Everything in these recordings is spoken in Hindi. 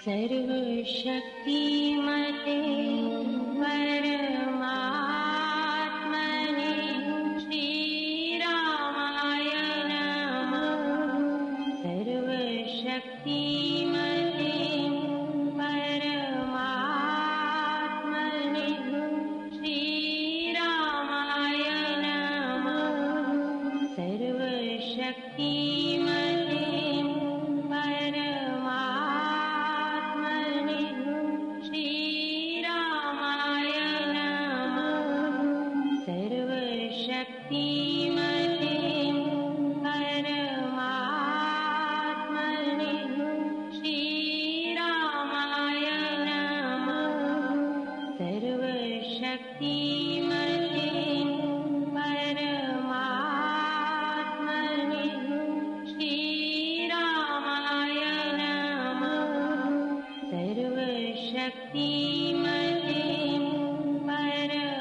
सर्वशक्तिमते परमात्मने श्रीरामाय नमः। सर्वशक्तिमते परमात्मने श्रीरामाय नमः। सर्वशक्तिमते परमात्मने श्रीरामाय नमः। सर्वशक्तिमते परमात्मने श्रीरामाय नमः। सर्वशक्तिमते परमात्मने श्रीरामाय नमः। सर्वशक्तिमते परमात्मने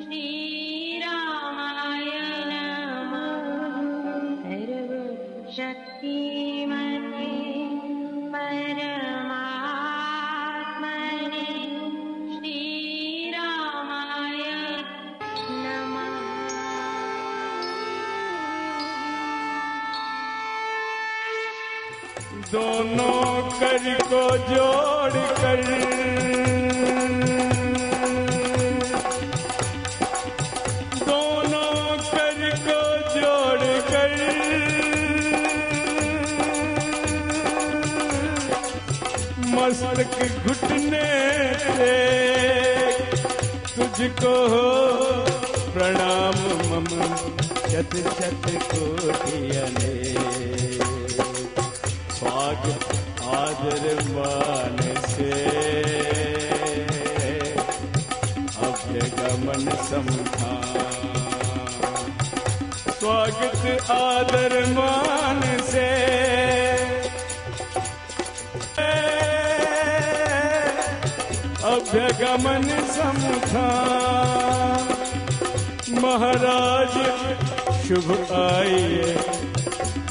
श्रीरामाय नमः। सर्वशक्तिमते परमात्मने श्रीरामाय नमः। दोनों कर को जोड़ कर दोनों कर को जोड़ कर मस्तक घुटने से तुझको हो प्रणाम मम शत शत कोटि अनेक। स्वागत आदर मान से अभ्यगमन समधान। स्वागत आदर मान से अभ्यगमन समधान। महाराज शुभ आइए,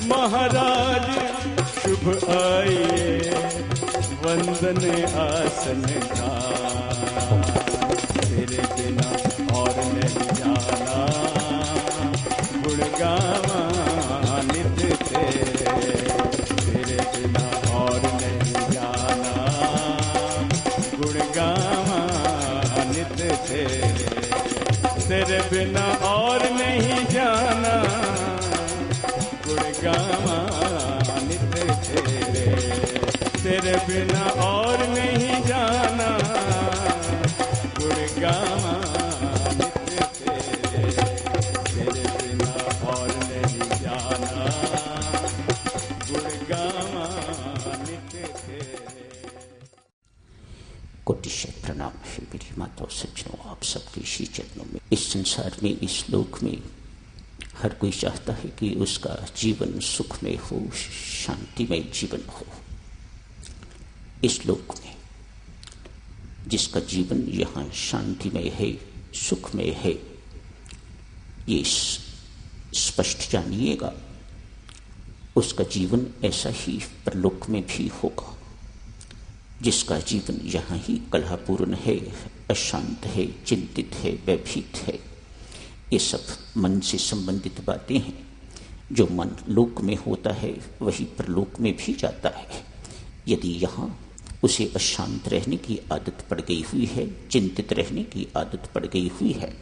महाराज शुभ आइए, वंदन आसन का। तेरे बिना और नहीं जाना, गुण गावा नित्य तेरे। तेरे बिना और नहीं जाना, गुण गावा नित्य तेरे। तेरे बिना और नहीं जाना, गुण गावा तेरे बिना और नहीं जाना, गुण गावा नित्य तेरे। तेरे बिना और नहीं जाना, गुण गावा नित्य तेरे। कोटिशः प्रणाम है मेरी माताओं सज्जनों, आप सबके श्री चरणों में। इस संसार में, इस लोक में हर कोई चाहता है कि उसका जीवन सुखमय हो, शांतिमय जीवन हो। इस लोक में जिसका जीवन यहाँ शांतिमय है, सुखमय है, ये स्पष्ट जानिएगा, उसका जीवन ऐसा ही परलोक में भी होगा। जिसका जीवन यहाँ ही कलहपूर्ण है, अशांत है, चिंतित है, भयभीत है, ये सब मन से संबंधित बातें हैं। जो मन लोक में होता है वही परलोक में भी जाता है। यदि यहाँ उसे अशांत रहने की आदत पड़ गई हुई है, चिंतित रहने की आदत पड़ गई हुई है,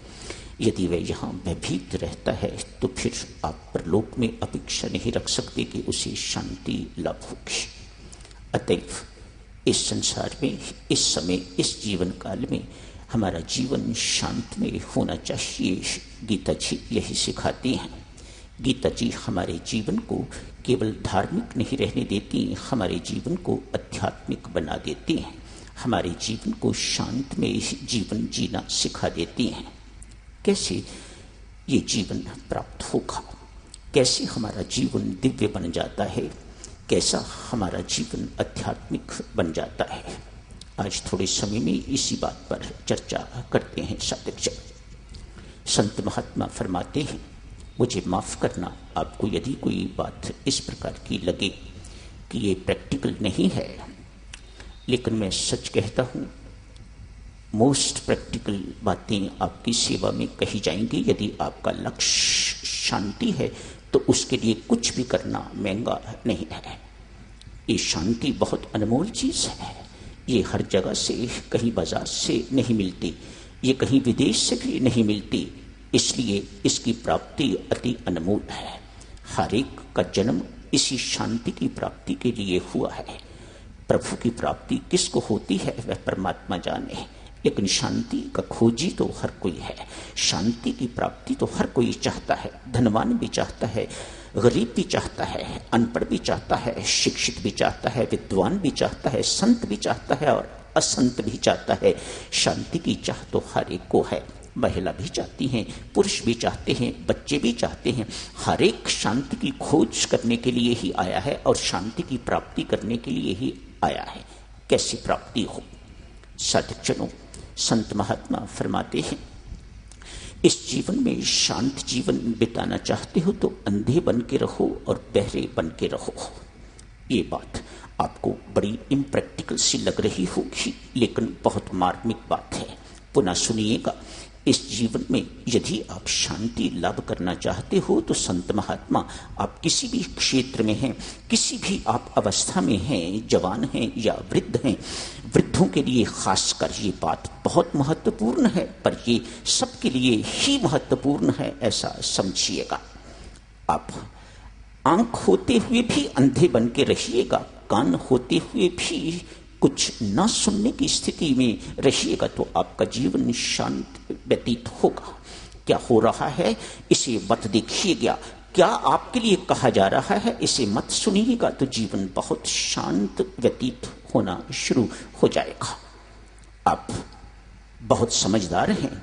यदि वह यहाँ भयभीत रहता है, तो फिर आप परलोक में अपेक्षा नहीं रख सकते कि उसे शांति लाभ होगी। अतएव इस संसार में, इस समय, इस जीवन काल में हमारा जीवन शांतमय होना चाहिए। गीता जी यही सिखाती हैं। गीता जी हमारे जीवन को केवल धार्मिक नहीं रहने देती, हमारे जीवन को आध्यात्मिक बना देती हैं, हमारे जीवन को शांतमय जीवन जीना सिखा देती हैं। कैसे ये जीवन प्राप्त होगा, कैसे हमारा जीवन दिव्य बन जाता है, कैसा हमारा जीवन आध्यात्मिक बन जाता है। आज थोड़े समय में इसी बात पर चर्चा करते हैं साधक जन। संत महात्मा फरमाते हैं, मुझे माफ़ करना, आपको यदि कोई बात इस प्रकार की लगे कि ये प्रैक्टिकल नहीं है, लेकिन मैं सच कहता हूँ मोस्ट प्रैक्टिकल बातें आपकी सेवा में कही जाएंगी। यदि आपका लक्ष्य शांति है तो उसके लिए कुछ भी करना महंगा नहीं है। ये शांति बहुत अनमोल चीज़ है। ये हर जगह से, कहीं बाजार से नहीं मिलती, ये कहीं विदेश से भी नहीं मिलती, इसलिए इसकी प्राप्ति अति अनमोल है। हर एक का जन्म इसी शांति की प्राप्ति के लिए हुआ है। प्रभु की प्राप्ति किसको होती है वह परमात्मा जाने, लेकिन शांति का खोजी तो हर कोई है। शांति की प्राप्ति तो हर कोई चाहता है। धनवान भी चाहता है, गरीब भी चाहता है, अनपढ़ भी चाहता है, शिक्षित भी चाहता है, विद्वान भी चाहता है, संत भी चाहता है और असंत भी चाहता है। शांति की चाह तो हर एक को है। महिला भी चाहती हैं, पुरुष भी चाहते हैं, बच्चे भी चाहते हैं। हर एक शांति की खोज करने के लिए ही आया है और शांति की प्राप्ति करने के लिए ही आया है। कैसी प्राप्ति हो? साधकजनों, संत महात्मा फरमाते हैं, इस जीवन में शांत जीवन बिताना चाहते हो तो अंधे बन के रहो और बहरे बन के रहो। ये बात आपको बड़ी इम्प्रैक्टिकल सी लग रही होगी, लेकिन बहुत मार्मिक बात है। पुनः सुनिएगा। इस जीवन में यदि आप शांति लाभ करना चाहते हो तो संत महात्मा, आप किसी भी क्षेत्र में हैं, किसी भी आप अवस्था में हैं, जवान हैं या वृद्ध हैं, वृद्धों के लिए खासकर ये बात बहुत महत्वपूर्ण है, पर ये सबके लिए ही महत्वपूर्ण है, ऐसा समझिएगा। आप आंख होते हुए भी अंधे बन के रहिएगा, कान होते हुए भी कुछ न सुनने की स्थिति में रहिएगा तो आपका जीवन शांत व्यतीत होगा। क्या हो रहा है इसे मत देखिएगा, क्या आपके लिए कहा जा रहा है इसे मत सुनिएगा, तो जीवन बहुत शांत व्यतीत होना शुरू हो जाएगा। आप बहुत समझदार हैं,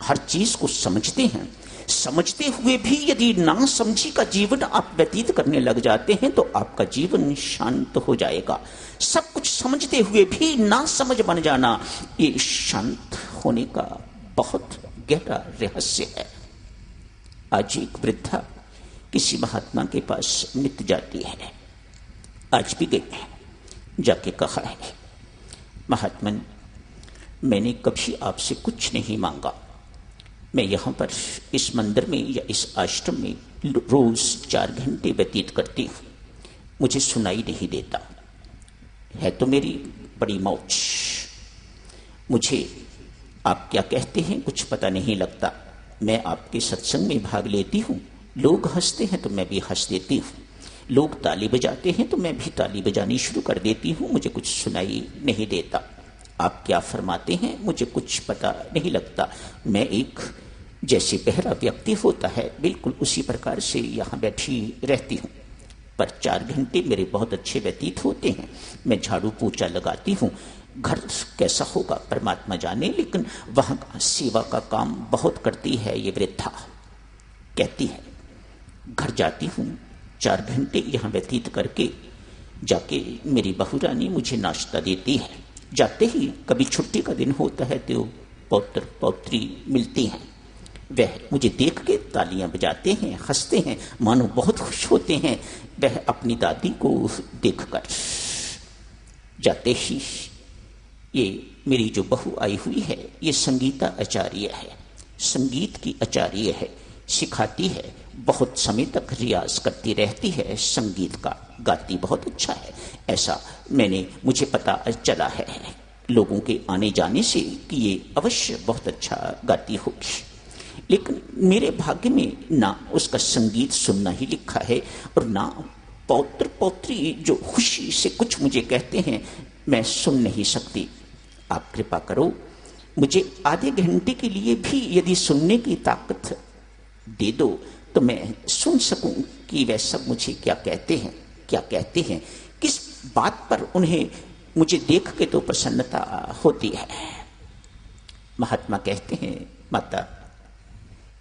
हर चीज को समझते हैं, समझते हुए भी यदि ना समझी का जीवन आप व्यतीत करने लग जाते हैं तो आपका जीवन शांत हो जाएगा। सब कुछ समझते हुए भी ना समझ बन जाना, ये शांत होने का बहुत गहरा रहस्य है। आज एक वृद्धा किसी महात्मा के पास नित्य जाती है, आज भी गई है, जाके कहा है, महात्मन मैंने कभी आपसे कुछ नहीं मांगा, मैं यहाँ पर इस मंदिर में या इस आश्रम में रोज 4 घंटे व्यतीत करती हूँ, मुझे सुनाई नहीं देता है तो मेरी बड़ी मौज, मुझे आप क्या कहते हैं कुछ पता नहीं लगता। मैं आपके सत्संग में भाग लेती हूँ, लोग हंसते हैं तो मैं भी हंस देती हूँ, लोग ताली बजाते हैं तो मैं भी ताली बजानी शुरू कर देती हूँ, मुझे कुछ सुनाई नहीं देता। आप क्या फरमाते हैं मुझे कुछ पता नहीं लगता। मैं एक जैसे बहरा व्यक्ति होता है बिल्कुल उसी प्रकार से यहाँ बैठी रहती हूँ, पर 4 घंटे मेरे बहुत अच्छे व्यतीत होते हैं। मैं झाड़ू पोछा लगाती हूँ, घर कैसा होगा परमात्मा जाने, लेकिन वहाँ सेवा का काम बहुत करती है ये वृद्धा। कहती है घर जाती हूँ 4 घंटे यहाँ व्यतीत करके, जाके मेरी बहू रानी मुझे नाश्ता देती है, जाते ही कभी छुट्टी का दिन होता है तो पौत्र पौत्री मिलती हैं, वह मुझे देख के तालियां बजाते हैं, हंसते हैं, मानो बहुत खुश होते हैं। वह अपनी दादी को देखकर जाते ही, ये मेरी जो बहू आई हुई है ये संगीता आचार्य है, संगीत की आचार्य है, सिखाती है, बहुत समय तक रियाज करती रहती है, संगीत का गाती बहुत अच्छा है, ऐसा मुझे पता चला है लोगों के आने जाने से कि ये अवश्य बहुत अच्छा गाती होगी। लेकिन मेरे भाग्य में ना उसका संगीत सुनना ही लिखा है और ना पौत्र पौत्री जो खुशी से कुछ मुझे कहते हैं मैं सुन नहीं सकती। आप कृपा करो, मुझे आधे घंटे के लिए भी यदि सुनने की ताकत दे दो तो मैं सुन सकूं कि वह सब मुझे क्या कहते हैं, क्या कहते हैं, किस बात पर उन्हें मुझे देख के तो प्रसन्नता होती है। महात्मा कहते हैं माता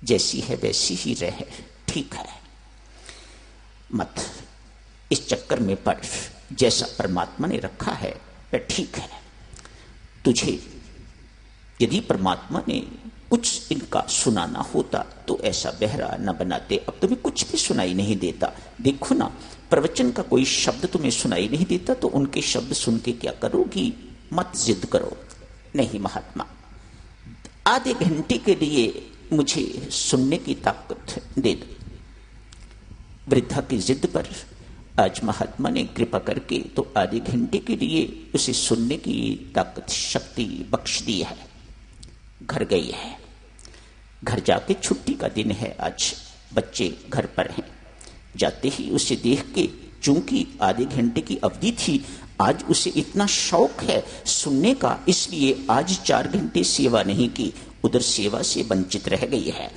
जैसी है वैसी ही रहे, ठीक है, मत इस चक्कर में पड़, जैसा परमात्मा ने रखा है वह ठीक है। तुझे यदि परमात्मा ने कुछ इनका सुनाना होता तो ऐसा बहरा न बनाते। अब तुम्हें कुछ भी सुनाई नहीं देता। देखो ना, प्रवचन का कोई शब्द तुम्हें सुनाई नहीं देता तो उनके शब्द सुन के क्या करोगी? मत जिद करो। नहीं महात्मा, आधे घंटे के लिए मुझे सुनने की ताकत दे दो। वृद्धा की जिद पर आज महात्मा ने कृपा करके तो आधे घंटे के लिए उसे सुनने की ताकत, शक्ति बख्श दी है। घर गई है। घर जाके, छुट्टी का दिन है आज, बच्चे घर पर हैं। जाते ही उसे देख के, चूंकि आधे घंटे की अवधि थी, आज उसे इतना शौक है सुनने का, इसलिए आज 4 घंटे सेवा नहीं की, उधर सेवा से वंचित रह गई है।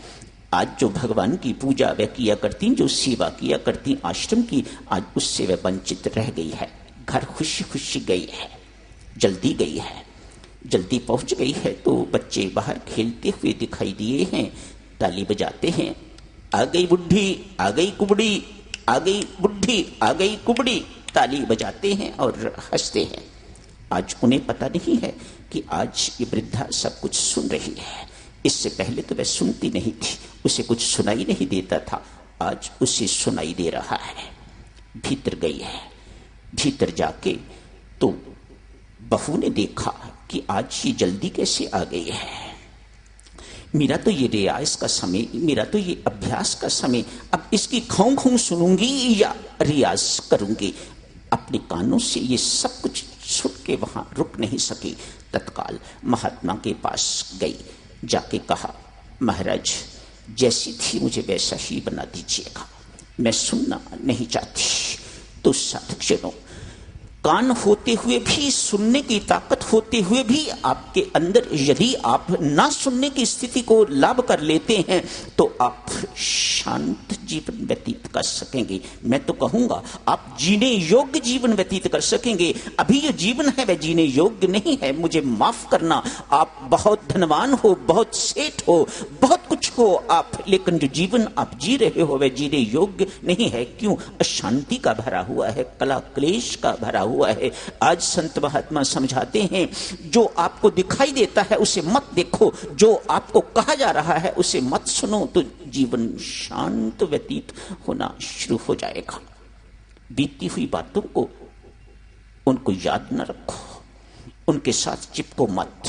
आज जो भगवान की पूजा वह किया करती, जो सेवा किया करती आश्रम की, आज उससे वह वंचित रह गई है। घर खुशी खुशी गई है, जल्दी गई है। जल्दी पहुंच गई है तो बच्चे बाहर खेलते हुए दिखाई दिए हैं, ताली बजाते हैं। आ गई बुढ़ी, आ गई कुबड़ी, आ गई बुढ़ी, आ गई कुबड़ी, ताली बजाते हैं और हंसते हैं। आज उन्हें पता नहीं है कि आज ये वृद्धा सब कुछ सुन रही है। इससे पहले तो वह सुनती नहीं थी, उसे कुछ सुनाई नहीं देता था, आज उसे सुनाई दे रहा है। भीतर गई है। भीतर जाके तो बहू ने देखा कि आज ये जल्दी कैसे आ गई है। मेरा तो ये रियाज का समय, मेरा तो ये अभ्यास का समय, अब इसकी खौं खौं सुनूंगी या रियाज करूंगी। अपने कानों से ये सब कुछ सुन के वहां रुक नहीं सकी। तत्काल महात्मा के पास गई, जाके कहा, महाराज जैसी थी मुझे वैसा ही बना दीजिएगा, मैं सुनना नहीं चाहती। तो साधक जनों, कान होते हुए भी, सुनने की ताकत होते हुए भी आपके अंदर यदि आप ना सुनने की स्थिति को लाभ कर लेते हैं तो आप शांत जीवन व्यतीत कर सकेंगे। मैं तो कहूंगा आप जीने योग्य जीवन व्यतीत कर सकेंगे। अभी जो जीवन है वह जीने योग्य नहीं है। मुझे माफ करना, आप बहुत धनवान हो, बहुत सेठ हो, बहुत कुछ हो आप, लेकिन जो जीवन आप जी रहे हो वह जीने योग्य नहीं है। क्यों? अशांति का भरा हुआ है, कला क्लेश का भरा हुआ है। आज संत महात्मा समझाते हैं, जो आपको दिखाई देता है उसे मत देखो, जो आपको कहा जा रहा है उसे मत सुनो, तो जीवन शांत व्यतीत होना शुरू हो जाएगा। बीती हुई बातों को, उनको याद न रखो, उनके साथ चिपको मत,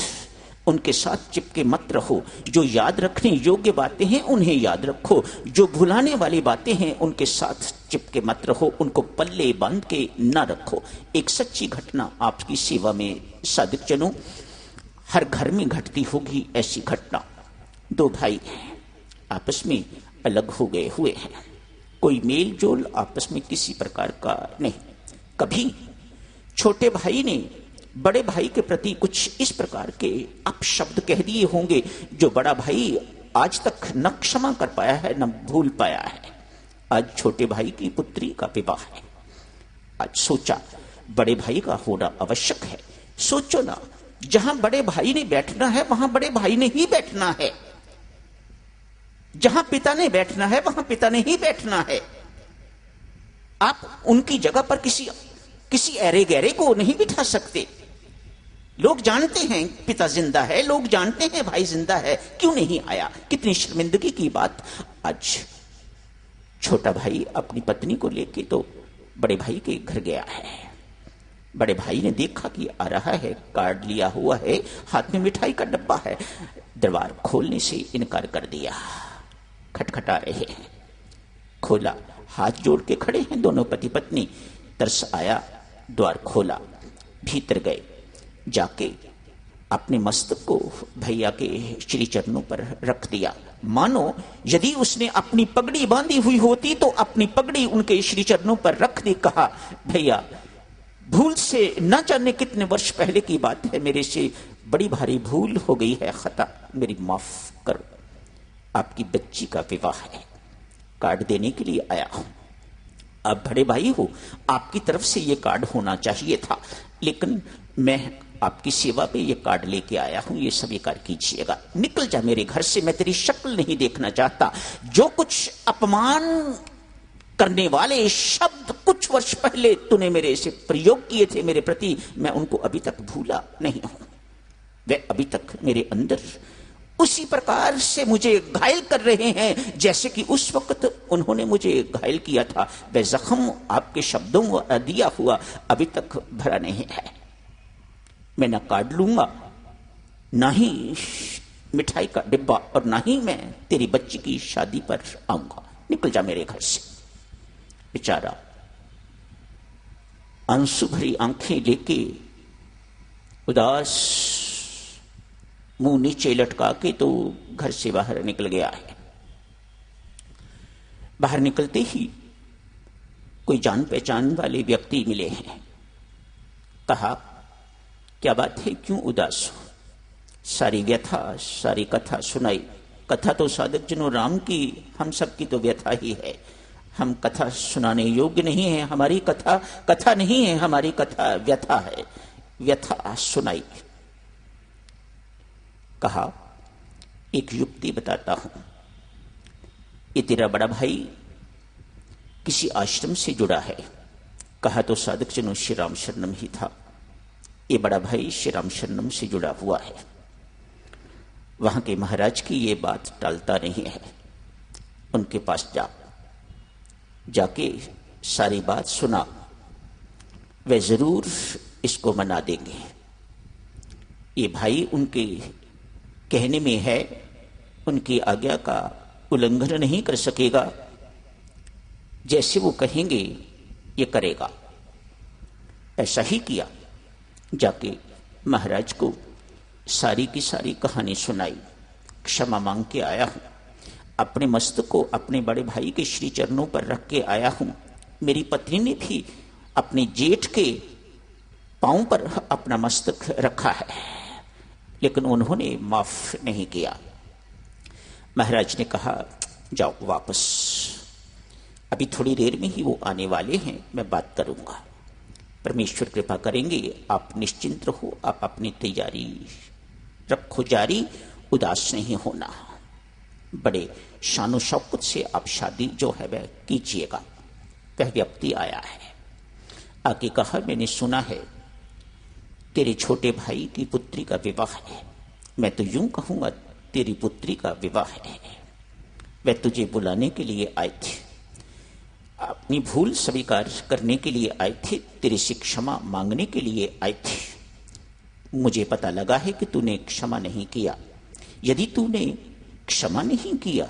उनके साथ चिपके मत रहो। जो याद रखने योग्य बातें हैं उन्हें याद रखो, जो भुलाने वाली बातें हैं उनके साथ चिपके मत रहो, उनको पल्ले बांध के न रखो। एक सच्ची घटना आपकी सेवा में साधक जनों हर घर में घटती होगी ऐसी घटना। 2 भाई आपस में अलग हो गए हुए हैं, कोई मेल जोल आपस में किसी प्रकार का नहीं। कभी छोटे भाई ने बड़े भाई के प्रति कुछ इस प्रकार के अपशब्द कह दिए होंगे जो बड़ा भाई आज तक न क्षमा कर पाया है, न भूल पाया है। आज छोटे भाई की पुत्री का विवाह है। आज सोचा बड़े भाई का होना आवश्यक है। सोचो ना, जहां बड़े भाई ने बैठना है वहां बड़े भाई ने ही बैठना है, जहां पिता ने बैठना है वहां पिता ने ही बैठना है। आप उनकी जगह पर किसी ऐरे गहरे को नहीं बिठा सकते। लोग जानते हैं पिता जिंदा है, लोग जानते हैं भाई जिंदा है, क्यों नहीं आया? कितनी शर्मिंदगी की बात। आज छोटा भाई अपनी पत्नी को लेके तो बड़े भाई के घर गया है। बड़े भाई ने देखा कि आ रहा है, कार्ड लिया हुआ है, हाथ में मिठाई का डब्बा है। दरबार खोलने से इनकार कर दिया। खटखटा रहे हैं, खोला, हाथ जोड़ के खड़े हैं दोनों पति पत्नी। तरस आया, द्वार खोला, भीतर गए, जाके अपने मस्तक को भैया के श्री चरणों पर रख दिया। मानो यदि उसने अपनी पगड़ी बांधी हुई होती तो अपनी पगड़ी उनके श्री चरणों पर रख दी। कहा, भैया भूल से न जाने कितने वर्ष पहले की बात है, मेरे से बड़ी भारी भूल हो गई है, खता, मेरी माफ करो। आपकी बच्ची का विवाह है, कार्ड देने के लिए आया हूं। आप बड़े भाई हो, आपकी तरफ से ये कार्ड होना चाहिए था, लेकिन मैं आपकी सेवा पे ये कार्ड लेके आया हूं, ये स्वीकार कीजिएगा। निकल जा मेरे घर से, मैं तेरी शक्ल नहीं देखना चाहता। जो कुछ अपमान करने वाले शब्द कुछ वर्ष पहले तूने मेरे से प्रयोग किए थे मेरे प्रति, मैं उनको अभी तक भूला नहीं हूं। वे अभी तक मेरे अंदर उसी प्रकार से मुझे घायल कर रहे हैं जैसे कि उस वक्त उन्होंने मुझे घायल किया था। वह जख्म आपके शब्दों में दिया हुआ अभी तक भरा नहीं है। मैं न कार्ड लूंगा, ना ही मिठाई का डिब्बा, और ना ही मैं तेरी बच्ची की शादी पर आऊंगा। निकल जा मेरे घर से। बेचारा आंसू भरी आंखें लेके उदास मुंह नीचे लटका के तो घर से बाहर निकल गया है। बाहर निकलते ही कोई जान पहचान वाले व्यक्ति मिले हैं। कहा, क्या बात है, क्यों उदास हो? सारी व्यथा, सारी कथा सुनाई। कथा तो साधक जनों राम की, हम सब की तो व्यथा ही है। हम कथा सुनाने योग्य नहीं है। हमारी कथा कथा नहीं है, हमारी कथा व्यथा है। व्यथा सुनाई। कहा, एक युक्ति बताता हूं। ये तेरा बड़ा भाई किसी आश्रम से जुड़ा है। कहा तो साधक जनों श्री राम शरणम ही था। ये बड़ा भाई श्री राम शरणम से जुड़ा हुआ है। वहां के महाराज की ये बात टालता नहीं है। उनके पास जाके सारी बात सुना। वे जरूर इसको मना देंगे। ये भाई उनके कहने में है, उनकी आज्ञा का उल्लंघन नहीं कर सकेगा। जैसे वो कहेंगे ये करेगा। ऐसा ही किया। जाके महाराज को सारी की सारी कहानी सुनाई। क्षमा मांग के आया हूं। अपने मस्तक को अपने बड़े भाई के श्री चरणों पर रख के आया हूं। मेरी पत्नी ने भी अपने जेठ के पांव पर अपना मस्तक रखा है, लेकिन उन्होंने माफ नहीं किया। महाराज ने कहा, जाओ वापस, अभी थोड़ी देर में ही वो आने वाले हैं, मैं बात करूंगा। परमेश्वर कृपा करेंगे। आप निश्चिंत रहो, आप अपनी तैयारी रखो जारी, उदास नहीं होना। बड़े शानो शौकत से आप शादी जो है वह कीजिएगा। वह व्यक्ति आया है। आके कहा, मैंने सुना है तेरे छोटे भाई की पुत्री का विवाह है। मैं तो यूं कहूंगा तेरी पुत्री का विवाह है। वह तुझे बुलाने के लिए आए थे, अपनी भूल स्वीकार करने के लिए आए थे, तेरे से क्षमा मांगने के लिए आए थे। मुझे पता लगा है कि तूने क्षमा नहीं किया। यदि तूने क्षमा नहीं किया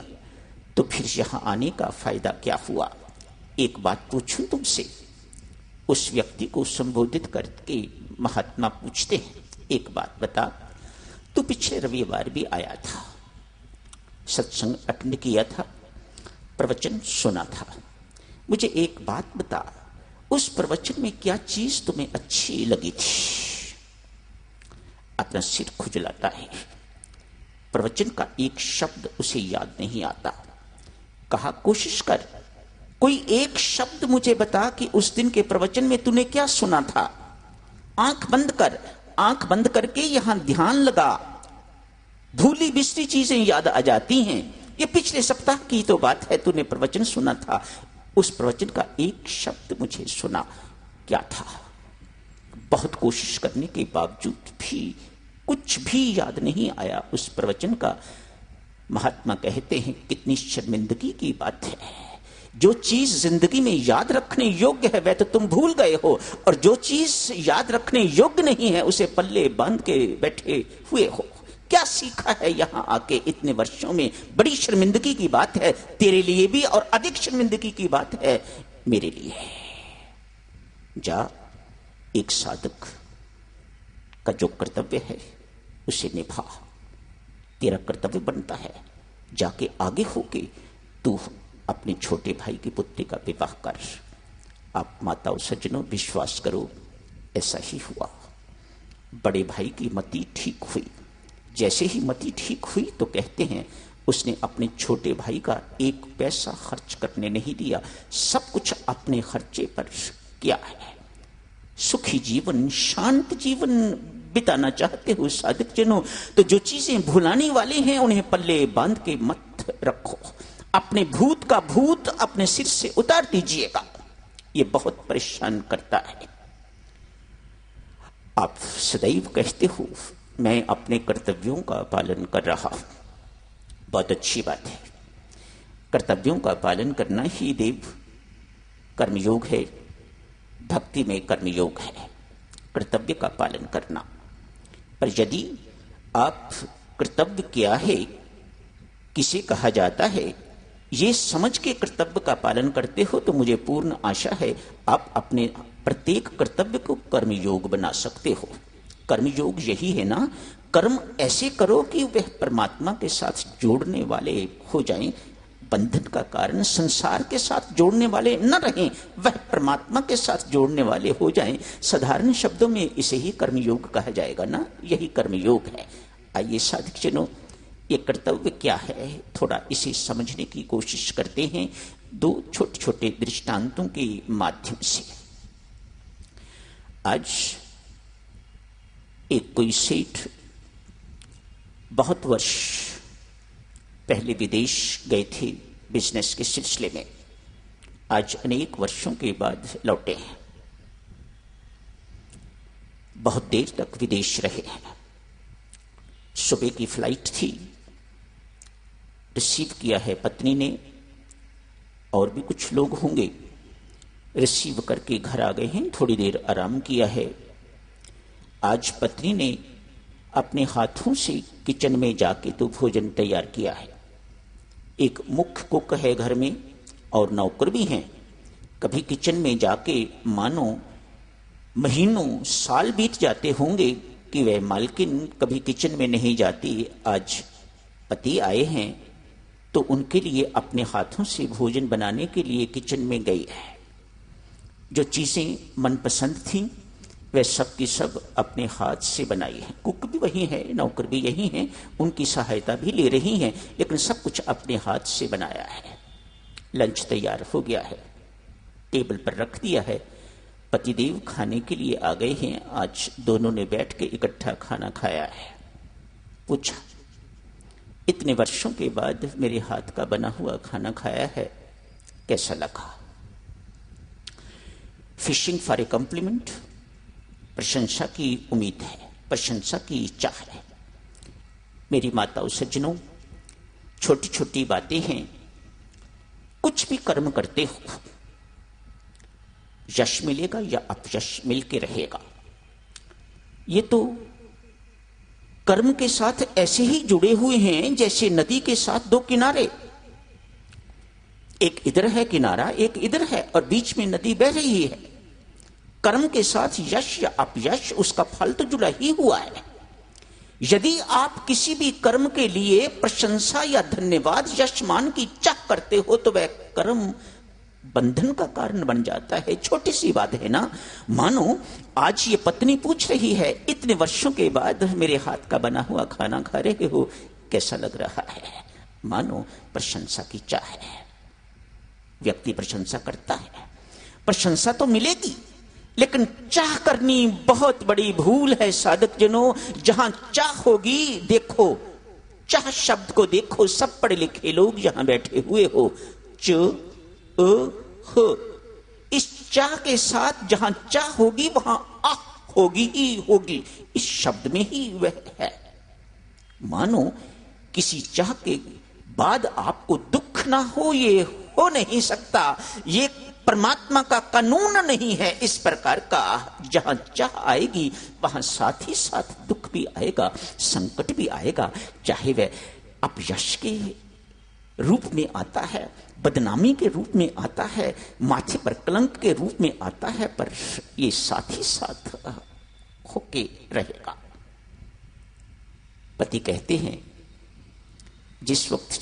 तो फिर यहां आने का फायदा क्या हुआ? एक बात पूछूं तुमसे। उस व्यक्ति को संबोधित करके महात्मा पूछते हैं, एक बात बता, तू पिछले रविवार भी आया था, सत्संग अटेंड किया था, प्रवचन सुना था। मुझे एक बात बता, उस प्रवचन में क्या चीज तुम्हें अच्छी लगी थी? अपना सिर खुजलाता है। प्रवचन का एक शब्द उसे याद नहीं आता। कहा, कोशिश कर, कोई एक शब्द मुझे बता कि उस दिन के प्रवचन में तूने क्या सुना था। आंख बंद कर, आंख बंद करके यहां ध्यान लगा। भूली बिसरी चीजें याद आ जाती हैं। ये पिछले सप्ताह की तो बात है, तूने प्रवचन सुना था। उस प्रवचन का एक शब्द मुझे सुना, क्या था? बहुत कोशिश करने के बावजूद भी कुछ भी याद नहीं आया उस प्रवचन का। महात्मा कहते हैं, कितनी शर्मिंदगी की बात है। जो चीज जिंदगी में याद रखने योग्य है वह तो तुम भूल गए हो, और जो चीज याद रखने योग्य नहीं है उसे पल्ले बांध के बैठे हुए हो। क्या सीखा है यहां आके इतने वर्षों में? बड़ी शर्मिंदगी की बात है तेरे लिए भी, और अधिक शर्मिंदगी की बात है मेरे लिए। जा, एक साधक का जो कर्तव्य है उसे निभा। तेरा कर्तव्य बनता है, जाके आगे होके तू अपने छोटे भाई की पुत्री का विवाह कर। आप माताओं सज्जनों विश्वास करो, ऐसा ही हुआ। बड़े भाई की मति ठीक हुई। जैसे ही मति ठीक हुई तो कहते हैं उसने अपने छोटे भाई का एक पैसा खर्च करने नहीं दिया, सब कुछ अपने खर्चे पर किया है। सुखी जीवन, शांत जीवन बिताना चाहते हो साधक जनों, तो जो चीजें भुलाने वाले हैं उन्हें पल्ले बांध के मत रखो। अपने भूत का भूत अपने सिर से उतार दीजिएगा। ये बहुत परेशान करता है। आप सदैव कहते हो मैं अपने कर्तव्यों का पालन कर रहा हूं। बहुत अच्छी बात है। कर्तव्यों का पालन करना ही देव कर्मयोग है, भक्ति में कर्मयोग है, कर्तव्य का पालन करना। पर यदि आप कर्तव्य क्या है, किसे कहा जाता है, ये समझ के कर्तव्य का पालन करते हो तो मुझे पूर्ण आशा है आप अपने प्रत्येक कर्तव्य को कर्मयोग बना सकते हो। कर्मयोग यही है ना, कर्म ऐसे करो कि वह परमात्मा के साथ जोड़ने वाले हो जाएं, बंधन का कारण संसार के साथ जोड़ने वाले न रहें, वह परमात्मा के साथ जोड़ने वाले हो जाएं। साधारण शब्दों में इसे ही कर्मयोग कहा जाएगा ना, यही कर्मयोग है। आइए साधक जनों, ये कर्तव्य क्या है, थोड़ा इसे समझने की कोशिश करते हैं दो छोटे छोटे दृष्टांतों के माध्यम से। आज एक कोई सेठ बहुत वर्ष पहले विदेश गए थे बिजनेस के सिलसिले में, आज अनेक वर्षों के बाद लौटे हैं। बहुत देर तक विदेश रहे हैं। सुबह की फ्लाइट थी, रिसीव किया है पत्नी ने, और भी कुछ लोग होंगे, रिसीव करके घर आ गए हैं, थोड़ी देर आराम किया है। आज पत्नी ने अपने हाथों से किचन में जाके तो भोजन तैयार किया है। एक मुख्य कुक है घर में और नौकर भी हैं। कभी किचन में जाके मानो महीनों साल बीत जाते होंगे कि वह मालकिन कभी किचन में नहीं जाती। आज पति आए हैं तो उनके लिए अपने हाथों से भोजन बनाने के लिए किचन में गई है। जो चीजें मनपसंद थीं वह सब की सब अपने हाथ से बनाई है। कुक भी वही है, नौकर भी यही हैं, उनकी सहायता भी ले रही हैं, लेकिन सब कुछ अपने हाथ से बनाया है। लंच तैयार हो गया है, टेबल पर रख दिया है। पतिदेव खाने के लिए आ गए हैं। आज दोनों ने बैठ के इकट्ठा खाना खाया है। पूछा, इतने वर्षों के बाद मेरे हाथ का बना हुआ खाना खाया है, कैसा लगा? फिशिंग फॉर ए कॉम्प्लीमेंट, प्रशंसा की उम्मीद है, प्रशंसा की इच्छा है। मेरी माताओं सज्जनों, छोटी छोटी बातें हैं। कुछ भी कर्म करते हो, यश मिलेगा या अपयश मिल के रहेगा। ये तो कर्म के साथ ऐसे ही जुड़े हुए हैं जैसे नदी के साथ दो किनारे, एक इधर है किनारा, एक इधर है, और बीच में नदी बह रही है। कर्म के साथ यश या अपयश, उसका फल तो जुड़ा ही हुआ है। यदि आप किसी भी कर्म के लिए प्रशंसा या धन्यवाद, यश मान की चाह करते हो तो वह कर्म बंधन का कारण बन जाता है। छोटी सी बात है ना। मानो आज ये पत्नी पूछ रही है, इतने वर्षों के बाद मेरे हाथ का बना हुआ खाना खा रहे हो, कैसा लग रहा है? मानो प्रशंसा की चाह है। व्यक्ति प्रशंसा करता है, प्रशंसा तो मिलेगी, लेकिन चाह करनी बहुत बड़ी भूल है साधक जनों। जहां चाह होगी, देखो चाह शब्द को देखो, सब पढ़े लिखे लोग यहां बैठे हुए हो, हो, इस चाह के साथ जहां चाह होगी वहां आह होगी ही होगी। इस शब्द में ही वह है। मानो किसी चाह के बाद आपको दुख ना हो, ये हो नहीं सकता। ये परमात्मा का कानून नहीं है इस प्रकार का। जहां चाह आएगी वहां साथ ही साथ दुख भी आएगा, संकट भी आएगा। चाहे वह अपयश के रूप में आता है, बदनामी के रूप में आता है, माथे पर कलंक के रूप में आता है, पर ये साथ ही साथ होके रहेगा। पति कहते हैं, जिस वक्त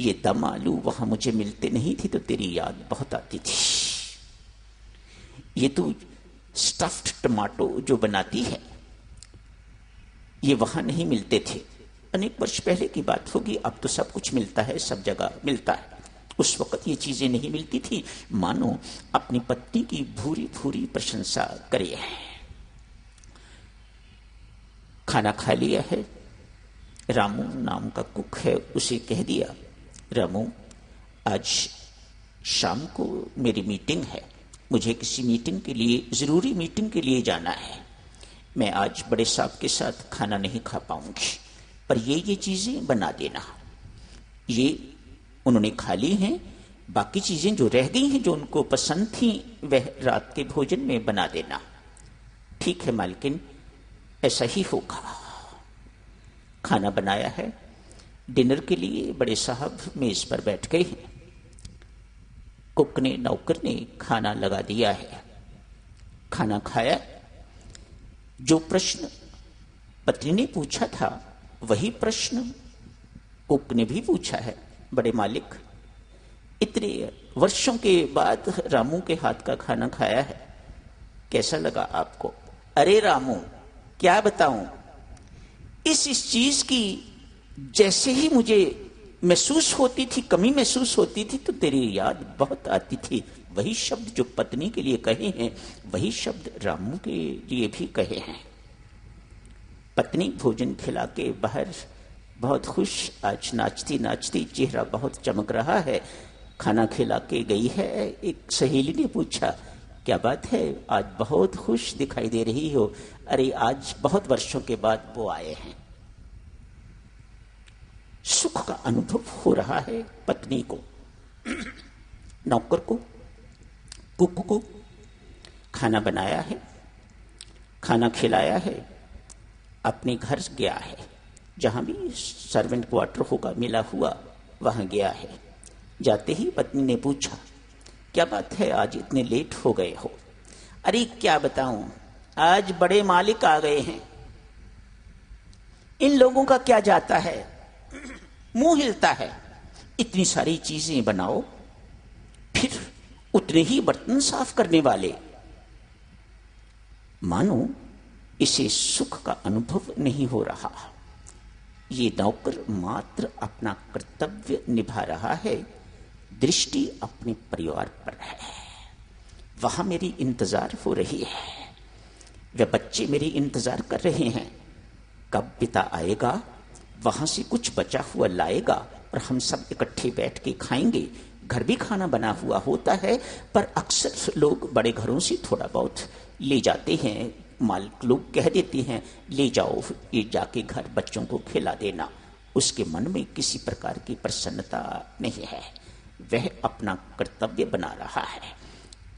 ये दम आलू वहां मुझे मिलते नहीं थे तो तेरी याद बहुत आती थी। ये तो स्टफ्ड टमाटो जो बनाती है, ये वहां नहीं मिलते थे। अनेक वर्ष पहले की बात होगी, अब तो सब कुछ मिलता है, सब जगह मिलता है। उस वक्त ये चीजें नहीं मिलती थी। मानो अपनी पत्नी की भूरी भूरी प्रशंसा करे। खाना खा लिया है, रामू नाम का कुक है, उसे कह दिया, रामू आज शाम को मेरी मीटिंग है, मुझे किसी मीटिंग के लिए, जरूरी मीटिंग के लिए जाना है। मैं आज बड़े साहब के साथ खाना नहीं खा पाऊंगी, पर ये चीजें बना देना। ये उन्होंने खा ली हैं। बाकी चीजें जो रह गई हैं, जो उनको पसंद थी, वह रात के भोजन में बना देना। ठीक है मालकिन, ऐसा ही होगा। खाना बनाया है डिनर के लिए। बड़े साहब मेज पर बैठ गए हैं। कुक ने, नौकर ने खाना लगा दिया है। खाना खाया। जो प्रश्न पत्नी ने पूछा था वही प्रश्न कुक ने भी पूछा है। बड़े मालिक, इतने वर्षों के बाद रामू के हाथ का खाना खाया है, कैसा लगा आपको? अरे रामू, क्या बताऊं, इस चीज की जैसे ही मुझे महसूस होती थी, कमी महसूस होती थी, तो तेरी याद बहुत आती थी। वही शब्द जो पत्नी के लिए कहे हैं, वही शब्द रामू के लिए भी कहे हैं। पत्नी भोजन खिला के बाहर बहुत खुश, आज नाचती नाचती चेहरा बहुत चमक रहा है, खाना खिला के गई है। एक सहेली ने पूछा, क्या बात है, आज बहुत खुश दिखाई दे रही हो? अरे आज बहुत वर्षों के बाद वो आए हैं। सुख का अनुभव हो रहा है पत्नी को, नौकर को, कुक को। खाना बनाया है, खाना खिलाया है, अपने घर गया है, जहां भी सर्वेंट क्वार्टर होगा मिला हुआ, वहां गया है। जाते ही पत्नी ने पूछा, क्या बात है, आज इतने लेट हो गए हो? अरे क्या बताऊं, आज बड़े मालिक आ गए हैं। इन लोगों का क्या जाता है, मुंह हिलता है। इतनी सारी चीजें बनाओ, फिर उतने ही बर्तन साफ करने वाले। मानो इसे सुख का अनुभव नहीं हो रहा। ये नौकर मात्र अपना कर्तव्य निभा रहा है, दृष्टि अपने परिवार पर है। वहां मेरी इंतजार हो रही है, वे बच्चे मेरी इंतजार कर रहे हैं, कब पिता आएगा, वहां से कुछ बचा हुआ लाएगा और हम सब इकट्ठे बैठ के खाएंगे। घर भी खाना बना हुआ होता है, पर अक्सर लोग बड़े घरों से थोड़ा बहुत ले जाते हैं। मालिक लोग कह देते हैं, ले जाओ, ये जाके घर बच्चों को खिला देना। उसके मन में किसी प्रकार की प्रसन्नता नहीं है, वह अपना कर्तव्य बना रहा है।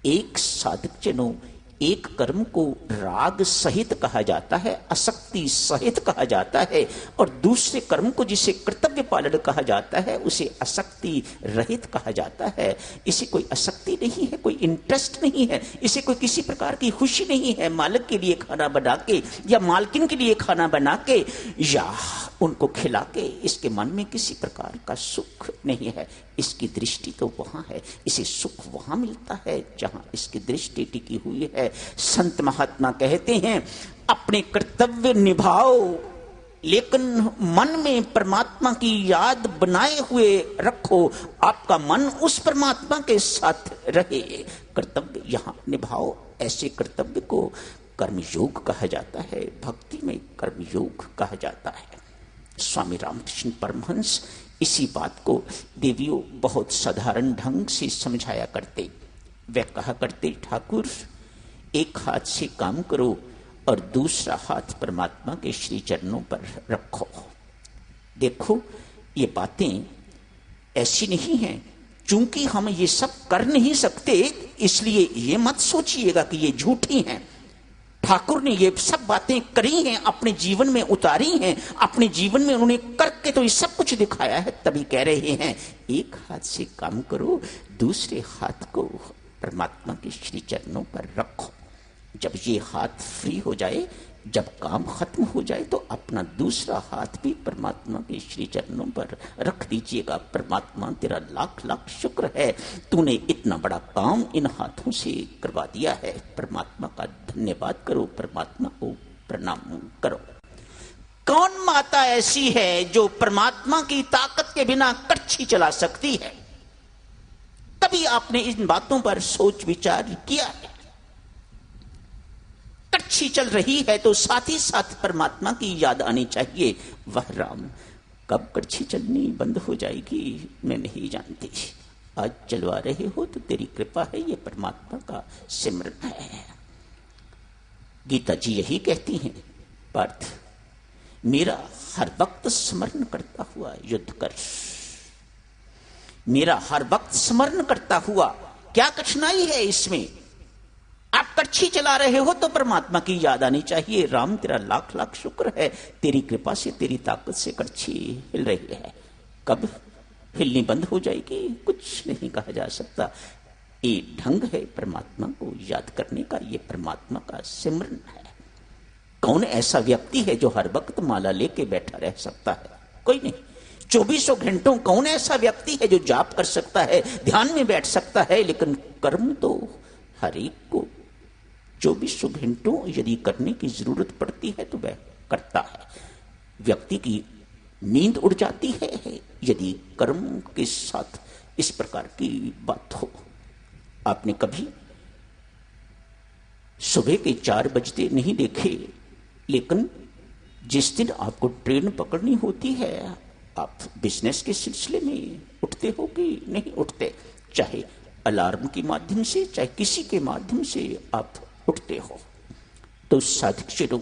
एक साधक जनों, एक कर्म को राग सहित कहा जाता है, आसक्ति सहित कहा जाता है, और दूसरे कर्म को जिसे कर्तव्य पालन कहा जाता है, उसे आसक्ति रहित कहा जाता है। इसे कोई आसक्ति नहीं है, कोई इंटरेस्ट नहीं है, इसे कोई किसी प्रकार की खुशी नहीं है मालिक के लिए खाना बना के या मालकिन के लिए खाना बना के या उनको खिला के। इसके मन में किसी प्रकार का सुख नहीं है। इसकी दृष्टि तो वहां है, इसे सुख वहां मिलता है जहां इसकी दृष्टि टिकी हुई है। संत महात्मा कहते हैं, अपने कर्तव्य निभाओ, लेकिन मन में परमात्मा की याद बनाए हुए रखो। आपका मन उस परमात्मा के साथ रहे। कर्तव्य यहां निभाओ। ऐसे कर्तव्य को कर्मयोग कहा जाता है, भक्ति में कर्मयोग कहा जाता है। स्वामी रामकृष्ण परमहंस इसी बात को देवियों बहुत साधारण ढंग से समझाया करते। वे कहा करते, ठाकुर एक हाथ से काम करो और दूसरा हाथ परमात्मा के श्री चरणों पर रखो। देखो, ये बातें ऐसी नहीं हैं, चूंकि हम ये सब कर नहीं सकते इसलिए ये मत सोचिएगा कि ये झूठी हैं। ठाकुर ने ये सब बातें करी हैं, अपने जीवन में उतारी हैं, अपने जीवन में उन्होंने करके तो ये सब कुछ दिखाया है। तभी कह रहे हैं, एक हाथ से काम करो, दूसरे हाथ को परमात्मा के श्री चरणों पर रखो। जब ये हाथ फ्री हो जाए, जब काम खत्म हो जाए, तो अपना दूसरा हाथ भी परमात्मा के श्री चरणों पर रख दीजिएगा। परमात्मा तेरा लाख लाख शुक्र है, तूने इतना बड़ा काम इन हाथों से करवा दिया है। परमात्मा का धन्यवाद करो, परमात्मा को प्रणाम करो। कौन माता ऐसी है जो परमात्मा की ताकत के बिना कड़छी चला सकती है? कभी आपने इन बातों पर सोच विचार किया है? कड़छी चल रही है तो साथ ही साथ परमात्मा की याद आनी चाहिए। वह राम, कब कड़छी चलनी बंद हो जाएगी मैं नहीं जानती। आज चलवा रहे हो तो तेरी कृपा है, ये परमात्मा का सिमरन है। गीता जी यही कहती हैं, पार्थ मेरा हर वक्त स्मरण करता हुआ युद्ध कर। मेरा हर वक्त स्मरण करता हुआ, क्या कठिनाई है इसमें? आप कड़छी चला रहे हो तो परमात्मा की याद आनी चाहिए। राम तेरा लाख लाख शुक्र है, तेरी कृपा से, तेरी ताकत से कड़छी हिल रही है। कब हिलनी बंद हो जाएगी कुछ नहीं कहा जा सकता। ये ढंग है परमात्मा को याद करने का, ये परमात्मा का सिमरन है। कौन ऐसा व्यक्ति है जो हर वक्त माला लेके बैठा रह सकता है? कोई नहीं। 2400 घंटों कौन ऐसा व्यक्ति है जो जाप कर सकता है, ध्यान में बैठ सकता है? लेकिन कर्म तो हर एक को 2400 घंटों यदि करने की जरूरत पड़ती है तो वह करता है। व्यक्ति की नींद उड़ जाती है यदि कर्म के साथ इस प्रकार की बात हो। आपने कभी सुबह के 4 बजते नहीं देखे, लेकिन जिस दिन आपको ट्रेन पकड़नी होती है आप बिजनेस के सिलसिले में उठते हो कि नहीं उठते? चाहे अलार्म के माध्यम से, चाहे किसी के माध्यम से आप उठते हो। तो साधक जनों,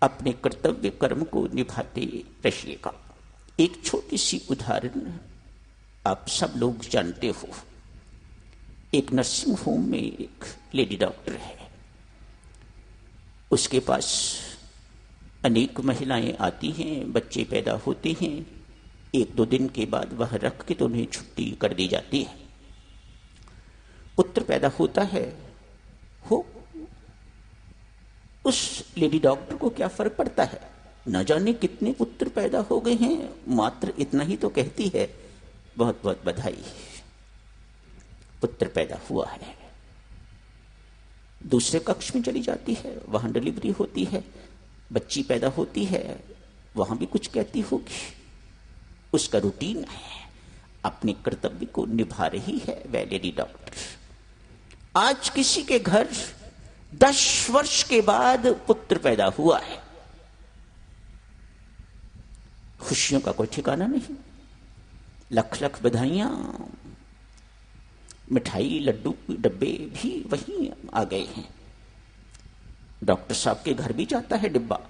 अपने कर्तव्य कर्म को निभाते रहिएगा। एक छोटी सी उदाहरण आप सब लोग जानते हो। एक नर्सिंग होम में एक लेडी डॉक्टर है, उसके पास अनेक महिलाएं आती हैं, बच्चे पैदा होते हैं। 1-2 दिन के बाद वह रख के तो उन्हें छुट्टी कर दी जाती है। पुत्र पैदा होता है, हो उस लेडी डॉक्टर को क्या फर्क पड़ता है? न जाने कितने पुत्र पैदा हो गए हैं, मात्र इतना ही तो कहती है, बहुत बहुत बधाई, पुत्र पैदा हुआ है। दूसरे कक्ष में चली जाती है, वहां डिलीवरी होती है, बच्ची पैदा होती है, वहां भी कुछ कहती होगी। उसका रूटीन है, अपने कर्तव्य को निभा रही है वह लेडी डॉक्टर। आज किसी के घर 10 वर्ष के बाद पुत्र पैदा हुआ है, खुशियों का कोई ठिकाना नहीं, लख लख बधाइयां, मिठाई लड्डू डब्बे भी वहीं आ गए हैं। डॉक्टर साहब के घर भी जाता है डिब्बा,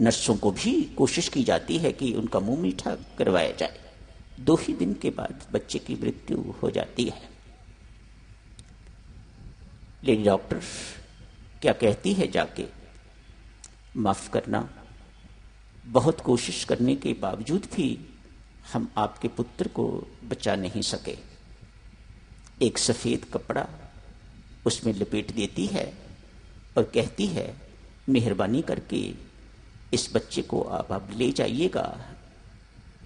नर्सों को भी कोशिश की जाती है कि उनका मुंह मीठा करवाया जाए। 2 ही दिन के बाद बच्चे की मृत्यु हो जाती है। लेडी डॉक्टर क्या कहती है जाके? माफ करना, बहुत कोशिश करने के बावजूद भी हम आपके पुत्र को बचा नहीं सके। एक सफेद कपड़ा उसमें लपेट देती है और कहती है, मेहरबानी करके इस बच्चे को आप अब ले जाइएगा,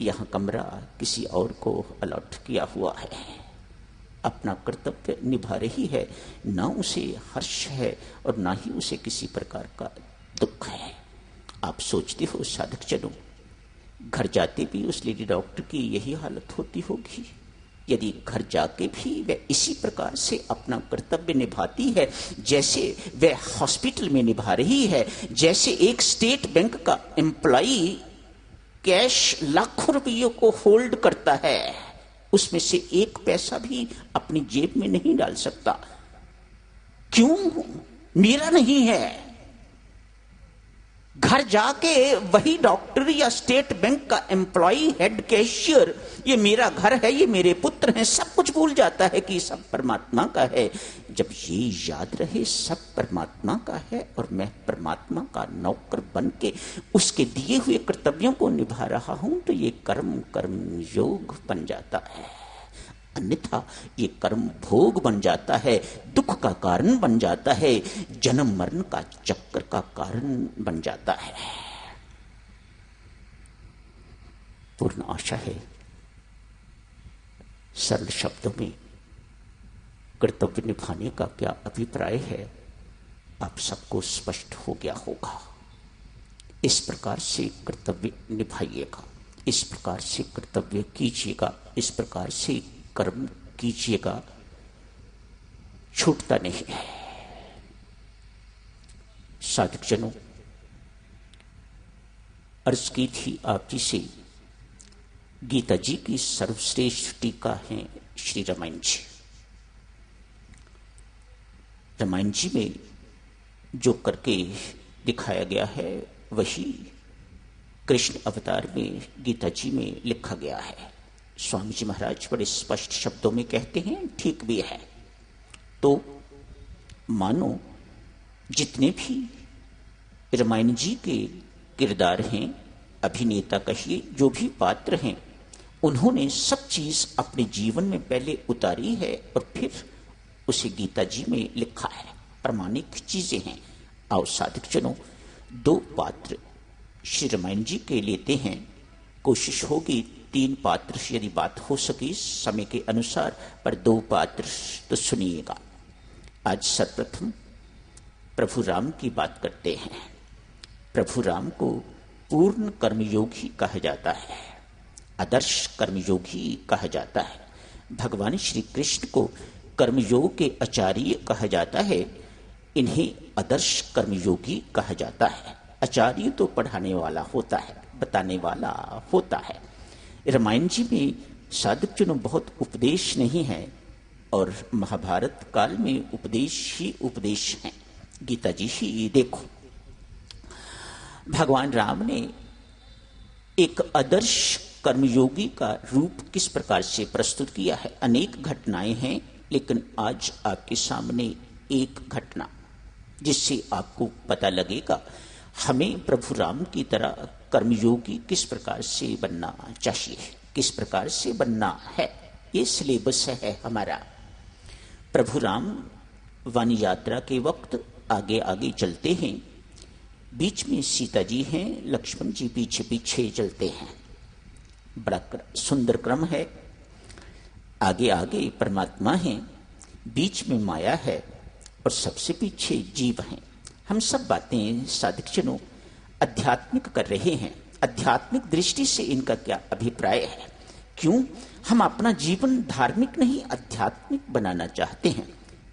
यहां कमरा किसी और को अलॉट किया हुआ है। अपना कर्तव्य निभा रही है, ना उसे हर्ष है और ना ही उसे किसी प्रकार का दुख है। आप सोचते हो साधक जनों, घर जाते भी उस लेडी डॉक्टर की यही हालत होती होगी। यदि घर जाके भी वह इसी प्रकार से अपना कर्तव्य निभाती है जैसे वह हॉस्पिटल में निभा रही है, जैसे एक स्टेट बैंक का एम्प्लॉई कैश लाखों रुपयों को होल्ड करता है, उसमें से 1 पैसा भी अपनी जेब में नहीं डाल सकता। क्यों? मेरा नहीं है। घर जाके वही डॉक्टर या स्टेट बैंक का एम्प्लॉई, हेड कैशियर, ये मेरा घर है, ये मेरे पुत्र हैं, सब कुछ भूल जाता है कि सब परमात्मा का है। जब ये याद रहे सब परमात्मा का है और मैं परमात्मा का नौकर बन के उसके दिए हुए कर्तव्यों को निभा रहा हूं, तो ये कर्म योग बन जाता है। अन्यथा ये कर्म भोग बन जाता है, दुख का कारण बन जाता है, जन्म मरण का चक्कर का कारण बन जाता है। पूर्ण आशा है सरल शब्दों में कर्तव्य निभाने का क्या अभिप्राय है आप सबको स्पष्ट हो गया होगा। इस प्रकार से कर्तव्य निभाइएगा, इस प्रकार से कर्तव्य कीजिएगा, इस प्रकार से कर्म कीजिएगा, छूटता नहीं है। साधक जनों, अर्ज की थी आप जी से, गीता जी की सर्वश्रेष्ठ टीका है श्री रामायण जी। रामायण जी में जो करके दिखाया गया है वही कृष्ण अवतार में गीता जी में लिखा गया है। स्वामी जी महाराज बड़े स्पष्ट शब्दों में कहते हैं, ठीक भी है। तो मानो जितने भी रामायण जी के किरदार हैं, अभिनेता कहिए, जो भी पात्र हैं, उन्होंने सब चीज अपने जीवन में पहले उतारी है और फिर उसे गीता जी में लिखा है। प्रामाणिक चीजें हैं। आओ साधक जनों, 2 पात्र श्री रामायण जी के लेते हैं। कोशिश होगी 3 पात्र यदि बात हो सके समय के अनुसार, पर 2 पात्र तो सुनिएगा। आज सर्वप्रथम प्रभु राम की बात करते हैं। प्रभु राम को पूर्ण कर्मयोगी कहा जाता है, आदर्श कर्मयोगी कहा जाता है। भगवान श्री कृष्ण को कर्मयोग के आचार्य कहा जाता है, इन्हें आदर्श कर्मयोगी कहा जाता है। आचार्य तो पढ़ाने वाला होता है, बताने वाला होता है। रामायण जी में साधक जनों बहुत उपदेश नहीं है, और महाभारत काल में उपदेश ही उपदेश हैं। गीता जी ही देखो, भगवान राम ने एक आदर्श कर्मयोगी का रूप किस प्रकार से प्रस्तुत किया है। अनेक घटनाएं हैं, लेकिन आज आपके सामने एक घटना जिससे आपको पता लगेगा हमें प्रभु राम की तरह कर्मयोगी किस प्रकार से बनना चाहिए, किस प्रकार से बनना है। ये सिलेबस है हमारा। प्रभु राम वन यात्रा के वक्त आगे आगे चलते हैं, बीच में सीता जी हैं, लक्ष्मण जी पीछे पीछे चलते हैं। बड़ा सुंदर क्रम है। आगे आगे परमात्मा है, बीच में माया है और सबसे पीछे जीव हैं। हम सब बातें साधक जनों आध्यात्मिक कर रहे हैं। आध्यात्मिक दृष्टि से इनका क्या अभिप्राय है? क्यों हम अपना जीवन धार्मिक नहीं आध्यात्मिक बनाना चाहते हैं?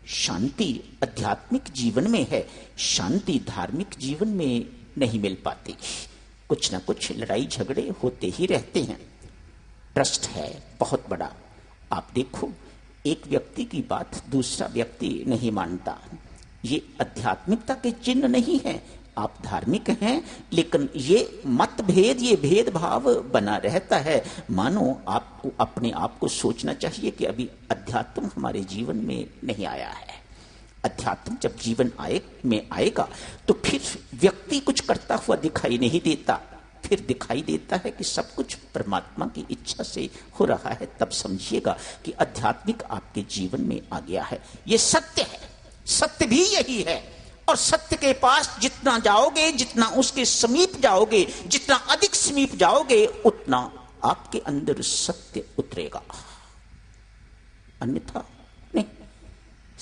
शांति आध्यात्मिक जीवन में है, शांति धार्मिक जीवन में नहीं मिल पाती। कुछ ना कुछ लड़ाई झगड़े होते ही रहते हैं। ट्रस्ट है बहुत बड़ा। आप देखो, एक व्यक्ति की बात दूसरा व्यक्ति नहीं मानता, ये आध्यात्मिकता के चिन्ह नहीं है। आप धार्मिक हैं, लेकिन ये मतभेद, ये भेदभाव बना रहता है। मानो आपको अपने आप को सोचना चाहिए कि अभी अध्यात्म हमारे जीवन में नहीं आया है। अध्यात्म जब जीवन में आएगा तो फिर व्यक्ति कुछ करता हुआ दिखाई नहीं देता, फिर दिखाई देता है कि सब कुछ परमात्मा की इच्छा से हो रहा है। तब समझिएगा कि आध्यात्मिक आपके जीवन में आ गया है। ये सत्य है, सत्य भी यही है। और सत्य के पास जितना जाओगे, जितना उसके समीप जाओगे, जितना अधिक समीप जाओगे, उतना आपके अंदर सत्य उतरेगा, अन्यथा नहीं।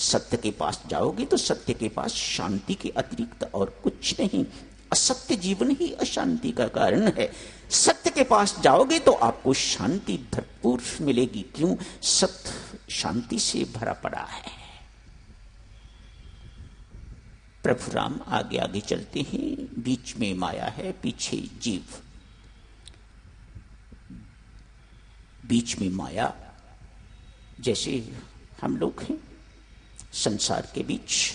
सत्य के पास जाओगे तो सत्य के पास शांति के अतिरिक्त और कुछ नहीं। असत्य जीवन ही अशांति का कारण है। सत्य के पास जाओगे तो आपको शांति भरपूर मिलेगी। क्यों? सत्य शांति से भरा पड़ा है। प्रभु राम आगे आगे चलते हैं, बीच में माया है, पीछे जीव। बीच में माया, जैसे हम लोग हैं संसार के बीच,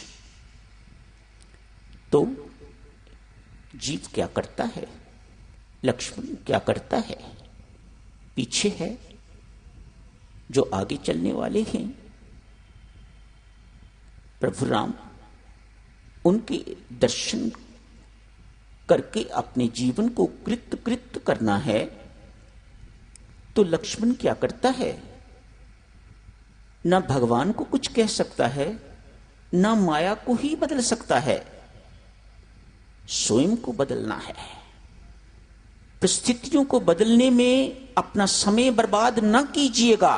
तो जीव क्या करता है, लक्ष्मण क्या करता है? पीछे है जो आगे चलने वाले हैं प्रभु राम, उनके दर्शन करके अपने जीवन को कृत करना है। तो लक्ष्मण क्या करता है? ना भगवान को कुछ कह सकता है, ना माया को ही बदल सकता है, स्वयं को बदलना है। परिस्थितियों को बदलने में अपना समय बर्बाद न कीजिएगा।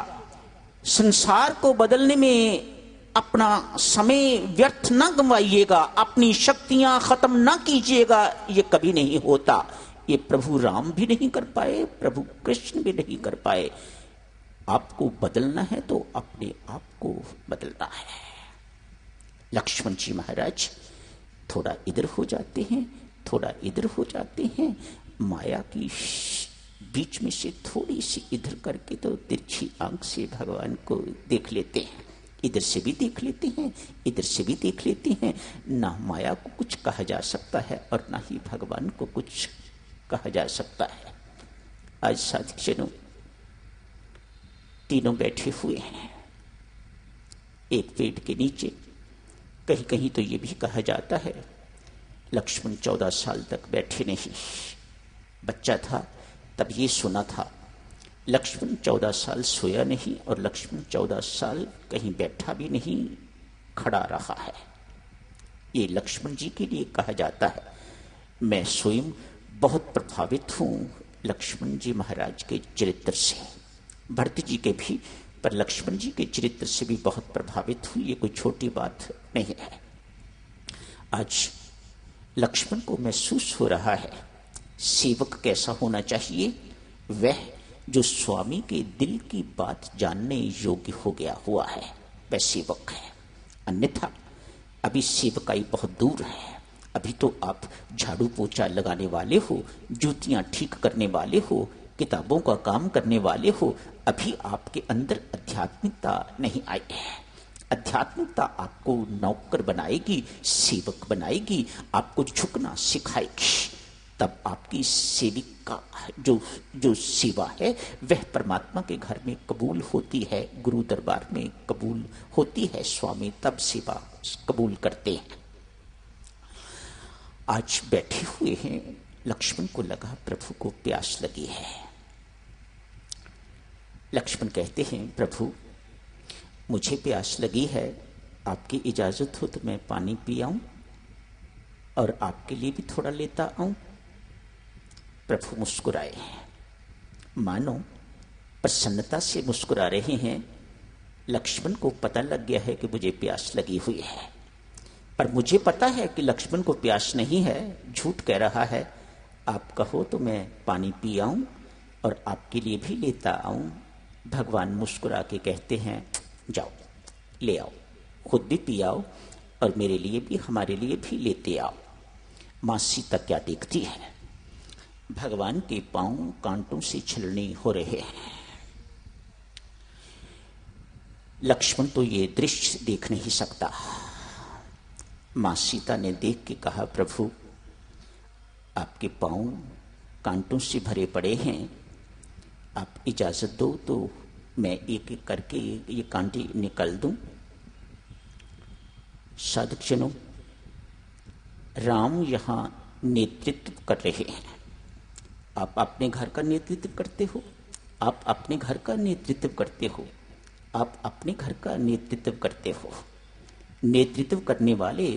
संसार को बदलने में अपना समय व्यर्थ न गंवाइएगा, अपनी शक्तियां खत्म न कीजिएगा। ये कभी नहीं होता। ये प्रभु राम भी नहीं कर पाए, प्रभु कृष्ण भी नहीं कर पाए। आपको बदलना है तो अपने आप को बदलना है। लक्ष्मण जी महाराज थोड़ा इधर हो जाते हैं, थोड़ा इधर हो जाते हैं। माया की बीच में से थोड़ी सी इधर करके तो तिरछी आंख से भगवान को देख लेते हैं। इधर से भी देख लेते हैं, इधर से भी देख लेते हैं। ना माया को कुछ कहा जा सकता है और ना ही भगवान को कुछ कहा जा सकता है। आज साथियों, तीनों बैठे हुए हैं एक पेड़ के नीचे। कहीं कहीं तो ये भी कहा जाता है लक्ष्मण 14 साल तक बैठे नहीं। बच्चा था तब ये सुना था, लक्ष्मण 14 साल सोया नहीं और लक्ष्मण 14 साल कहीं बैठा भी नहीं, खड़ा रहा है। ये लक्ष्मण जी के लिए कहा जाता है। मैं स्वयं बहुत प्रभावित हूं लक्ष्मण जी महाराज के चरित्र से, भरत जी के भी, पर लक्ष्मण जी के चरित्र से भी बहुत प्रभावित हूं। ये कोई छोटी बात नहीं है। आज लक्ष्मण को महसूस हो रहा है सेवक कैसा होना चाहिए, वह जो स्वामी के दिल की बात जानने योग्य हो गया हुआ है वह सेवक है। अन्यथा अभी सेवकाई बहुत दूर है। अभी तो आप झाड़ू पोछा लगाने वाले हो, जूतियां ठीक करने वाले हो, किताबों का काम करने वाले हो। अभी आपके अंदर आध्यात्मिकता नहीं आई है। आध्यात्मिकता आपको नौकर बनाएगी, सेवक बनाएगी, आपको झुकना सिखाएगी। तब आपकी सेविक का जो सेवा है वह परमात्मा के घर में कबूल होती है, गुरु दरबार में कबूल होती है। स्वामी तब सेवा कबूल करते हैं। आज बैठे हुए हैं, लक्ष्मण को लगा प्रभु को प्यास लगी है। लक्ष्मण कहते हैं प्रभु मुझे प्यास लगी है, आपकी इजाजत हो तो मैं पानी पी आऊं और आपके लिए भी थोड़ा लेता आऊं। प्रभु मुस्कुराए, मानो प्रसन्नता से मुस्कुरा रहे हैं। लक्ष्मण को पता लग गया है कि मुझे प्यास लगी हुई है, पर मुझे पता है कि लक्ष्मण को प्यास नहीं है, झूठ कह रहा है। आप कहो तो मैं पानी पी आऊं और आपके लिए भी लेता आऊं। भगवान मुस्कुरा के कहते हैं जाओ ले आओ, खुद भी पी आओ और मेरे लिए भी, हमारे लिए भी लेते आओ। मां सीता क्या देखती है, भगवान के पांव कांटों से छलनी हो रहे हैं। लक्ष्मण तो ये दृश्य देख नहीं सकता। मां सीता ने देख के कहा प्रभु आपके पांव कांटों से भरे पड़े हैं, आप इजाजत दो तो मैं एक एक करके ये कांटे निकाल दूं। साधक जनों, राम यहां नेतृत्व कर रहे हैं। आप अपने घर का नेतृत्व करते हो, आप अपने घर का नेतृत्व करते हो, आप अपने घर का नेतृत्व करते हो। नेतृत्व करने वाले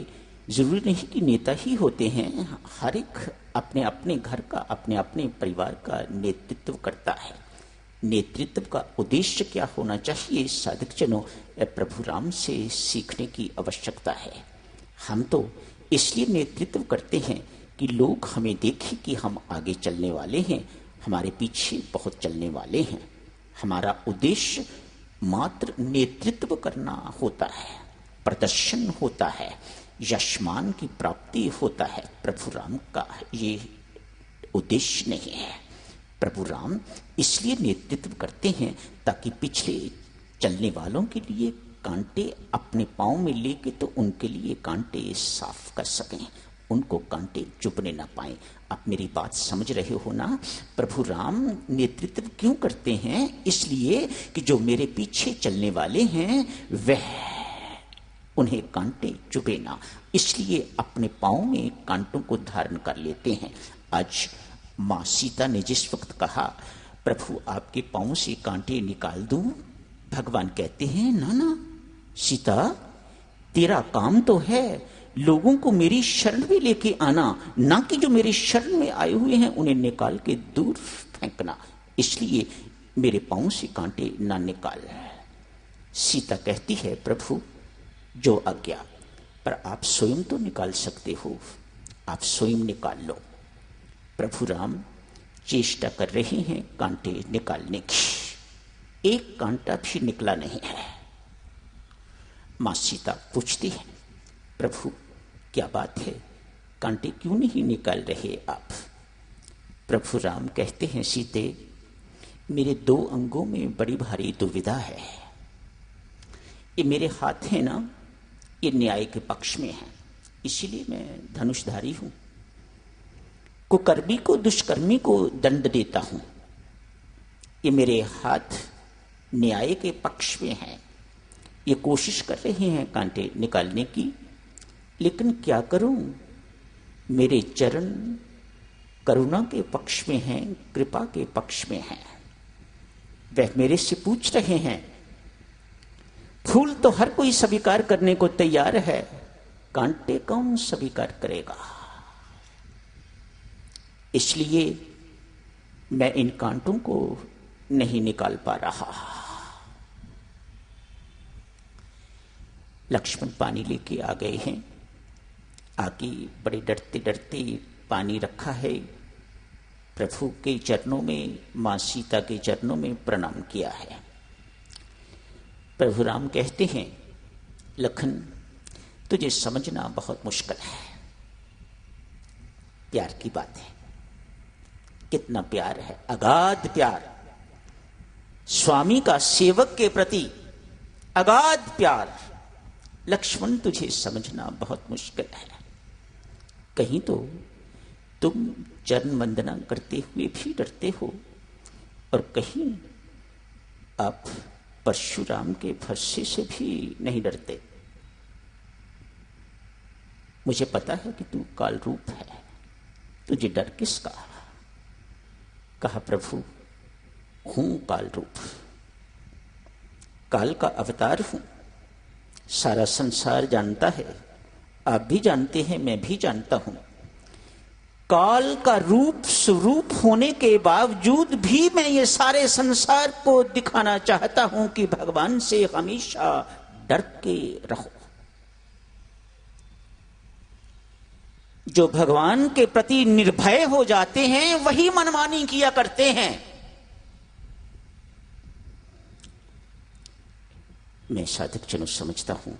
जरूरी नहीं कि नेता ही होते हैं, हर एक अपने अपने घर का, अपने अपने परिवार का नेतृत्व करता है। नेतृत्व का उद्देश्य क्या होना चाहिए, साधक जनों, प्रभु राम से सीखने की आवश्यकता है। हम तो इसलिए नेतृत्व करते हैं कि लोग हमें देखें कि हम आगे चलने वाले हैं, हमारे पीछे बहुत चलने वाले हैं। हमारा उद्देश्य मात्र नेतृत्व करना होता है, प्रदर्शन होता है, यशमान की प्राप्ति होता है। प्रभु राम का ये उद्देश्य नहीं है। प्रभु राम इसलिए नेतृत्व करते हैं ताकि पिछले चलने वालों के लिए कांटे अपने पांव में लेके तो उनके लिए कांटे साफ कर सकें, उनको कांटे चुभने ना पाए। आप मेरी बात समझ रहे हो ना। प्रभु राम नेतृत्व क्यों करते हैं, इसलिए कि जो मेरे पीछे चलने वाले हैं वह उन्हें कांटे चुभे ना, इसलिए अपने पांव में कांटों को धारण कर लेते हैं। आज मां सीता ने जिस वक्त कहा प्रभु आपके पांव से कांटे निकाल दूं, भगवान कहते हैं ना ना सीता, तेरा काम तो है लोगों को मेरी शरण में लेके आना, ना कि जो मेरी शरण में आए हुए हैं उन्हें निकाल के दूर फेंकना। इसलिए मेरे पांव से कांटे ना निकाल। सीता कहती है प्रभु जो आज्ञा, पर आप स्वयं तो निकाल सकते हो, आप स्वयं निकाल लो। प्रभु राम चेष्टा कर रहे हैं कांटे निकालने की, एक कांटा भी निकला नहीं है। मां सीता पूछती है प्रभु क्या बात है, कांटे क्यों नहीं निकाल रहे आप? प्रभु राम कहते हैं सीते, मेरे 2 अंगों में बड़ी भारी दुविधा है। ये मेरे हाथ है ना, ये न्याय के पक्ष में है, इसीलिए मैं धनुषधारी हूं। कुकर्मी को, दुष्कर्मी को दंड देता हूं। ये मेरे हाथ न्याय के पक्ष में हैं, ये कोशिश कर रहे हैं कांटे निकालने की, लेकिन क्या करूं, मेरे चरण करुणा के पक्ष में हैं, कृपा के पक्ष में हैं। वह मेरे से पूछ रहे हैं, फूल तो हर कोई स्वीकार करने को तैयार है, कांटे कौन स्वीकार करेगा? इसलिए मैं इन कांटों को नहीं निकाल पा रहा। लक्ष्मण पानी लेके आ गए हैं, आके बड़े डरते डरते पानी रखा है, प्रभु के चरणों में, मां सीता के चरणों में प्रणाम किया है। प्रभु राम कहते हैं, लखन तुझे समझना बहुत मुश्किल है। प्यार की बात है, कितना प्यार है, अगाध प्यार, स्वामी का सेवक के प्रति अगाध प्यार। लक्ष्मण तुझे समझना बहुत मुश्किल है। कहीं तो तुम चरण वंदना करते हुए भी डरते हो, और कहीं आप परशुराम के फरसे से भी नहीं डरते। मुझे पता है कि तू काल रूप है, तुझे डर किसका? कहा, प्रभु हूं काल रूप, काल का अवतार हूं, सारा संसार जानता है, आप भी जानते हैं, मैं भी जानता हूं। काल का रूप स्वरूप होने के बावजूद भी मैं ये सारे संसार को दिखाना चाहता हूं कि भगवान से हमेशा डर के रहो। जो भगवान के प्रति निर्भय हो जाते हैं वही मनमानी किया करते हैं। मैं साधक जनों समझता हूं,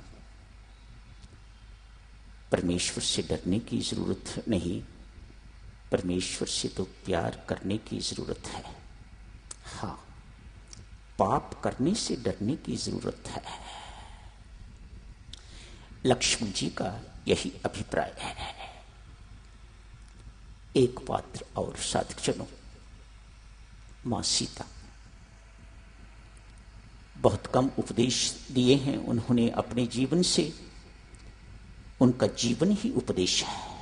परमेश्वर से डरने की जरूरत नहीं, परमेश्वर से तो प्यार करने की जरूरत है। हां, पाप करने से डरने की जरूरत है। लक्ष्मण जी का यही अभिप्राय है। एक पात्र और साधक जनों, मां सीता, बहुत कम उपदेश दिए हैं उन्होंने अपने जीवन से, उनका जीवन ही उपदेश है।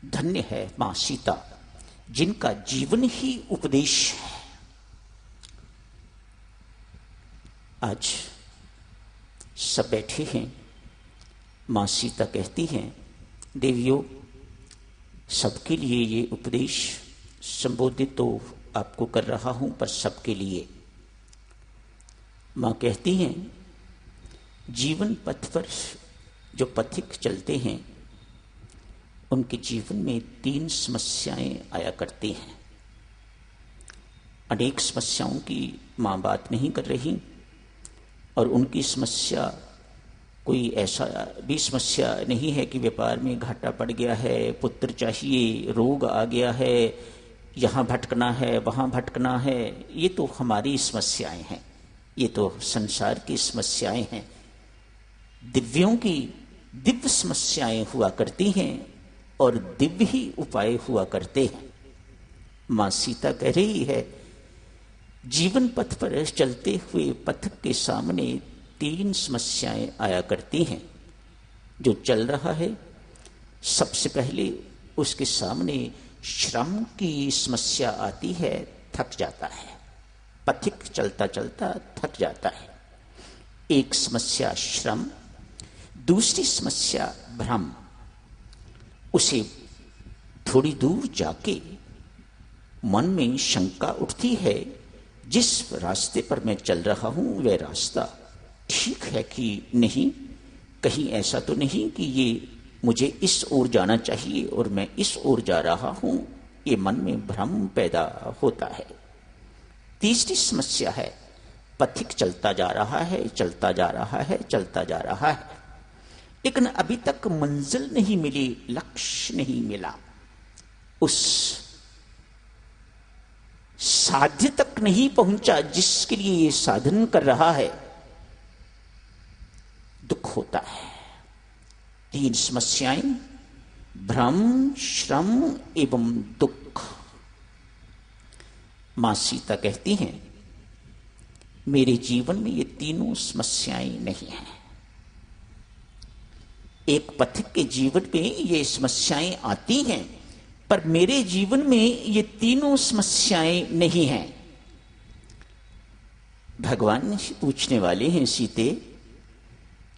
धन्य है मां सीता जिनका जीवन ही उपदेश है। आज सब बैठे हैं, मां सीता कहती हैं, देवियों सबके लिए ये उपदेश संबोधित तो आपको कर रहा हूं, पर सबके लिए। मां कहती हैं, जीवन पथ पर जो पथिक चलते हैं उनके जीवन में 3 समस्याएं आया करती हैं। अनेक समस्याओं की मां बात नहीं कर रही, और उनकी समस्या कोई ऐसा भी समस्या नहीं है कि व्यापार में घाटा पड़ गया है, पुत्र चाहिए, रोग आ गया है, यहाँ भटकना है, वहाँ भटकना है। ये तो हमारी समस्याएं हैं, ये तो संसार की समस्याएं हैं। दिव्यों की दिव्य समस्याएं हुआ करती हैं और दिव्य ही उपाय हुआ करते हैं। मां सीता कह रही है, जीवन पथ पर चलते हुए पथिक के सामने 3 समस्याएं आया करती हैं। जो चल रहा है सबसे पहले उसके सामने श्रम की समस्या आती है, थक जाता है, पथिक चलता चलता थक जाता है। एक समस्या श्रम, दूसरी समस्या भ्रम। उसे थोड़ी दूर जाके मन में शंका उठती है, जिस रास्ते पर मैं चल रहा हूं वह रास्ता ठीक है कि नहीं, कहीं ऐसा तो नहीं कि ये मुझे इस ओर जाना चाहिए और मैं इस ओर जा रहा हूं। ये मन में भ्रम पैदा होता है। तीसरी समस्या है, पथिक चलता जा रहा है, चलता जा रहा है, चलता जा रहा है, लेकिन अभी तक मंजिल नहीं मिली, लक्ष्य नहीं मिला, उस साध्य तक नहीं पहुंचा जिसके लिए ये साधन कर रहा है। दुख होता है। 3 समस्याएं, भ्रम, श्रम एवं दुख। मां सीता कहती हैं, मेरे जीवन में ये तीनों समस्याएं नहीं हैं। एक पथिक के जीवन में ये समस्याएं आती हैं, पर मेरे जीवन में ये तीनों समस्याएं नहीं हैं। भगवान पूछने वाले हैं, सीते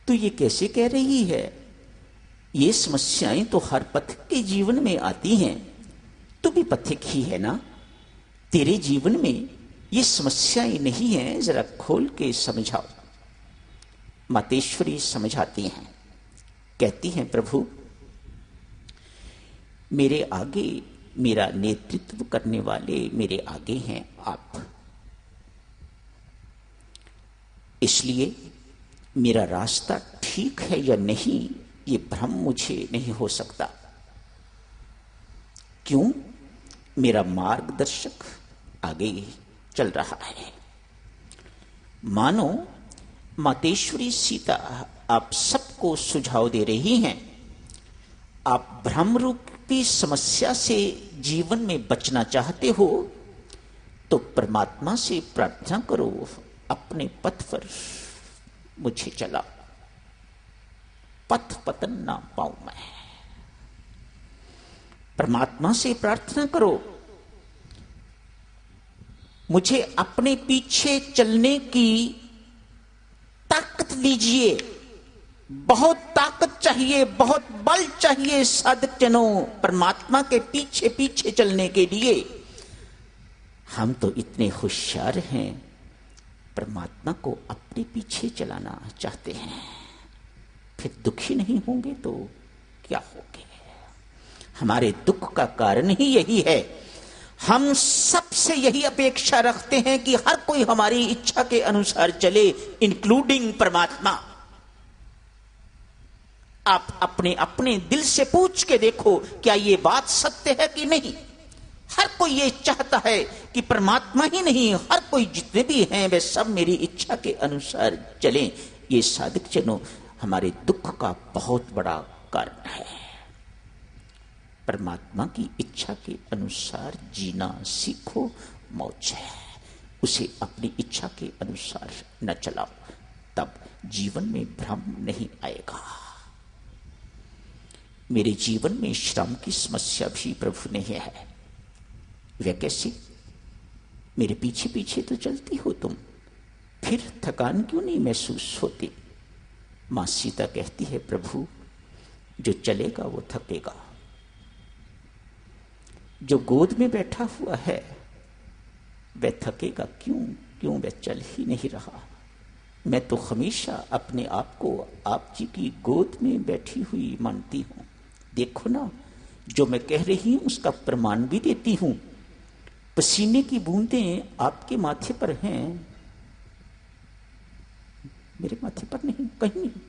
तू ये कैसे कह रही है? ये समस्याएं तो हर पथिक के जीवन में आती हैं, तू भी पथिक ही है ना, तेरे जीवन में ये समस्याएं नहीं हैं, जरा खोल के समझाओ। मातेश्वरी समझाती हैं, कहती हैं, प्रभु मेरे आगे, मेरा नेतृत्व करने वाले मेरे आगे हैं आप, इसलिए मेरा रास्ता ठीक है या नहीं ये भ्रम मुझे नहीं हो सकता। क्यों? मेरा मार्गदर्शक आगे चल रहा है। मानो मातेश्वरी सीता आप सबको सुझाव दे रही हैं, आप भ्रम रूपी समस्या से जीवन में बचना चाहते हो तो परमात्मा से प्रार्थना करो, अपने पथ पर मुझे चलाओ, पथ पतन ना पाऊं मैं। परमात्मा से प्रार्थना करो, मुझे अपने पीछे चलने की ताकत दीजिए। बहुत ताकत चाहिए, बहुत बल चाहिए साधक जनों परमात्मा के पीछे पीछे चलने के लिए। हम तो इतने होशियार हैं, परमात्मा को अपने पीछे चलाना चाहते हैं, फिर दुखी नहीं होंगे तो क्या होंगे? हमारे दुख का कारण ही यही है। हम सबसे यही अपेक्षा रखते हैं कि हर कोई हमारी इच्छा के अनुसार चले, इंक्लूडिंग परमात्मा। आप अपने अपने दिल से पूछ के देखो, क्या ये बात सत्य है कि नहीं? हर कोई ये चाहता है कि परमात्मा ही नहीं, हर कोई जितने भी हैं वे सब मेरी इच्छा के अनुसार चलें। ये साधक जनों हमारे दुख का बहुत बड़ा कारण है। परमात्मा की इच्छा के अनुसार जीना सीखो, मौज है। उसे अपनी इच्छा के अनुसार न चलाओ, तब जीवन में भ्रम नहीं आएगा। मेरे जीवन में श्रम की समस्या भी प्रभु नहीं है। वह कैसे? मेरे पीछे पीछे तो चलती हो तुम, फिर थकान क्यों नहीं महसूस होती? मां सीता कहती है, प्रभु जो चलेगा वो थकेगा, जो गोद में बैठा हुआ है वह थकेगा क्यों? क्यों वह चल ही नहीं रहा? मैं तो हमेशा अपने आप को आप जी की गोद में बैठी हुई मानती हूं। देखो ना, जो मैं कह रही हूं उसका प्रमाण भी देती हूं। पसीने की बूंदें आपके माथे पर हैं, मेरे माथे पर नहीं, कहीं नहीं।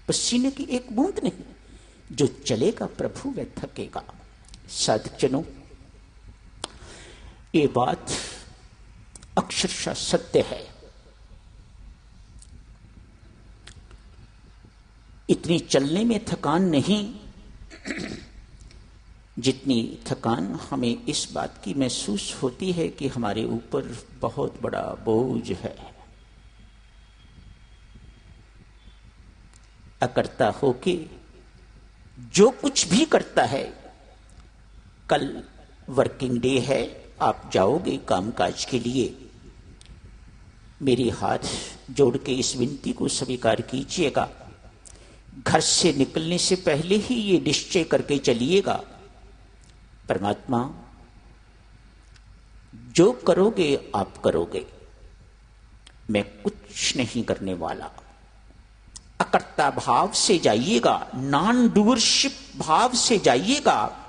पसीने की एक बूंद नहीं। जो चलेगा प्रभु वह थकेगा। साधक जनों, ये बात अक्षरशः सत्य है। इतनी चलने में थकान नहीं जितनी थकान हमें इस बात की महसूस होती है कि हमारे ऊपर बहुत बड़ा बोझ है। अकर्ता होके जो कुछ भी करता है, कल वर्किंग डे है, आप जाओगे कामकाज के लिए, मेरी हाथ जोड़ के इस विनती को स्वीकार कीजिएगा। घर से निकलने से पहले ही ये निश्चय करके चलिएगा, परमात्मा जो करोगे आप करोगे, मैं कुछ नहीं करने वाला। अकर्ता भाव से जाइएगा, नॉन डूअरशिप भाव से जाइएगा।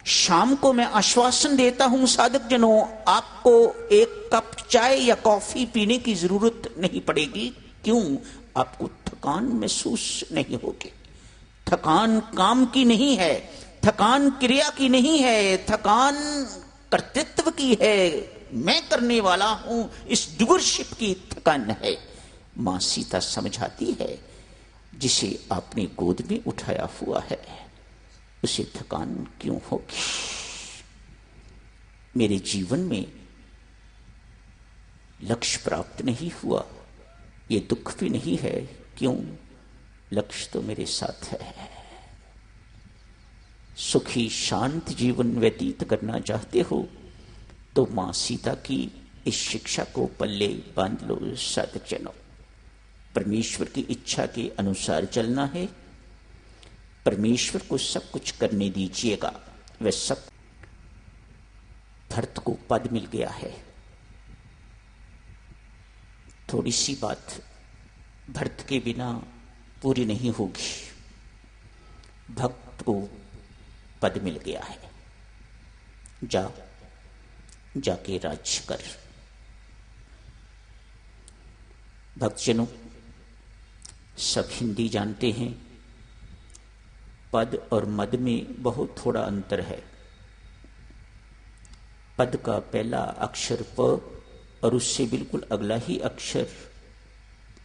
शाम को मैं आश्वासन देता हूं साधक जनों, आपको एक कप चाय या कॉफी पीने की जरूरत नहीं पड़ेगी। क्यों? आपको थकान महसूस नहीं होगी। थकान काम की नहीं है, थकान क्रिया की नहीं है, थकान कर्तृत्व की है। मैं करने वाला हूं, इस डूअरशिप की थकान है। मां सीता समझाती है, जिसे आपने गोद में उठाया हुआ है उसे थकान क्यों होगी? मेरे जीवन में लक्ष्य प्राप्त नहीं हुआ, ये दुख भी नहीं है। क्यों? लक्ष्य तो मेरे साथ है। सुखी शांत जीवन व्यतीत करना चाहते हो तो मां सीता की इस शिक्षा को पल्ले बांध लो साधक जनों। परमेश्वर की इच्छा के अनुसार चलना है। परमेश्वर को सब कुछ करने दीजिएगा। वह सब। भरत को पद मिल गया है। थोड़ी सी बात भरत के बिना पूरी नहीं होगी। भक्त को पद मिल गया है। जाके राज्य कर। भक्तजनों, सब हिंदी जानते हैं। पद और मद में बहुत थोड़ा अंतर है। पद का पहला अक्षर प और उससे बिल्कुल अगला ही अक्षर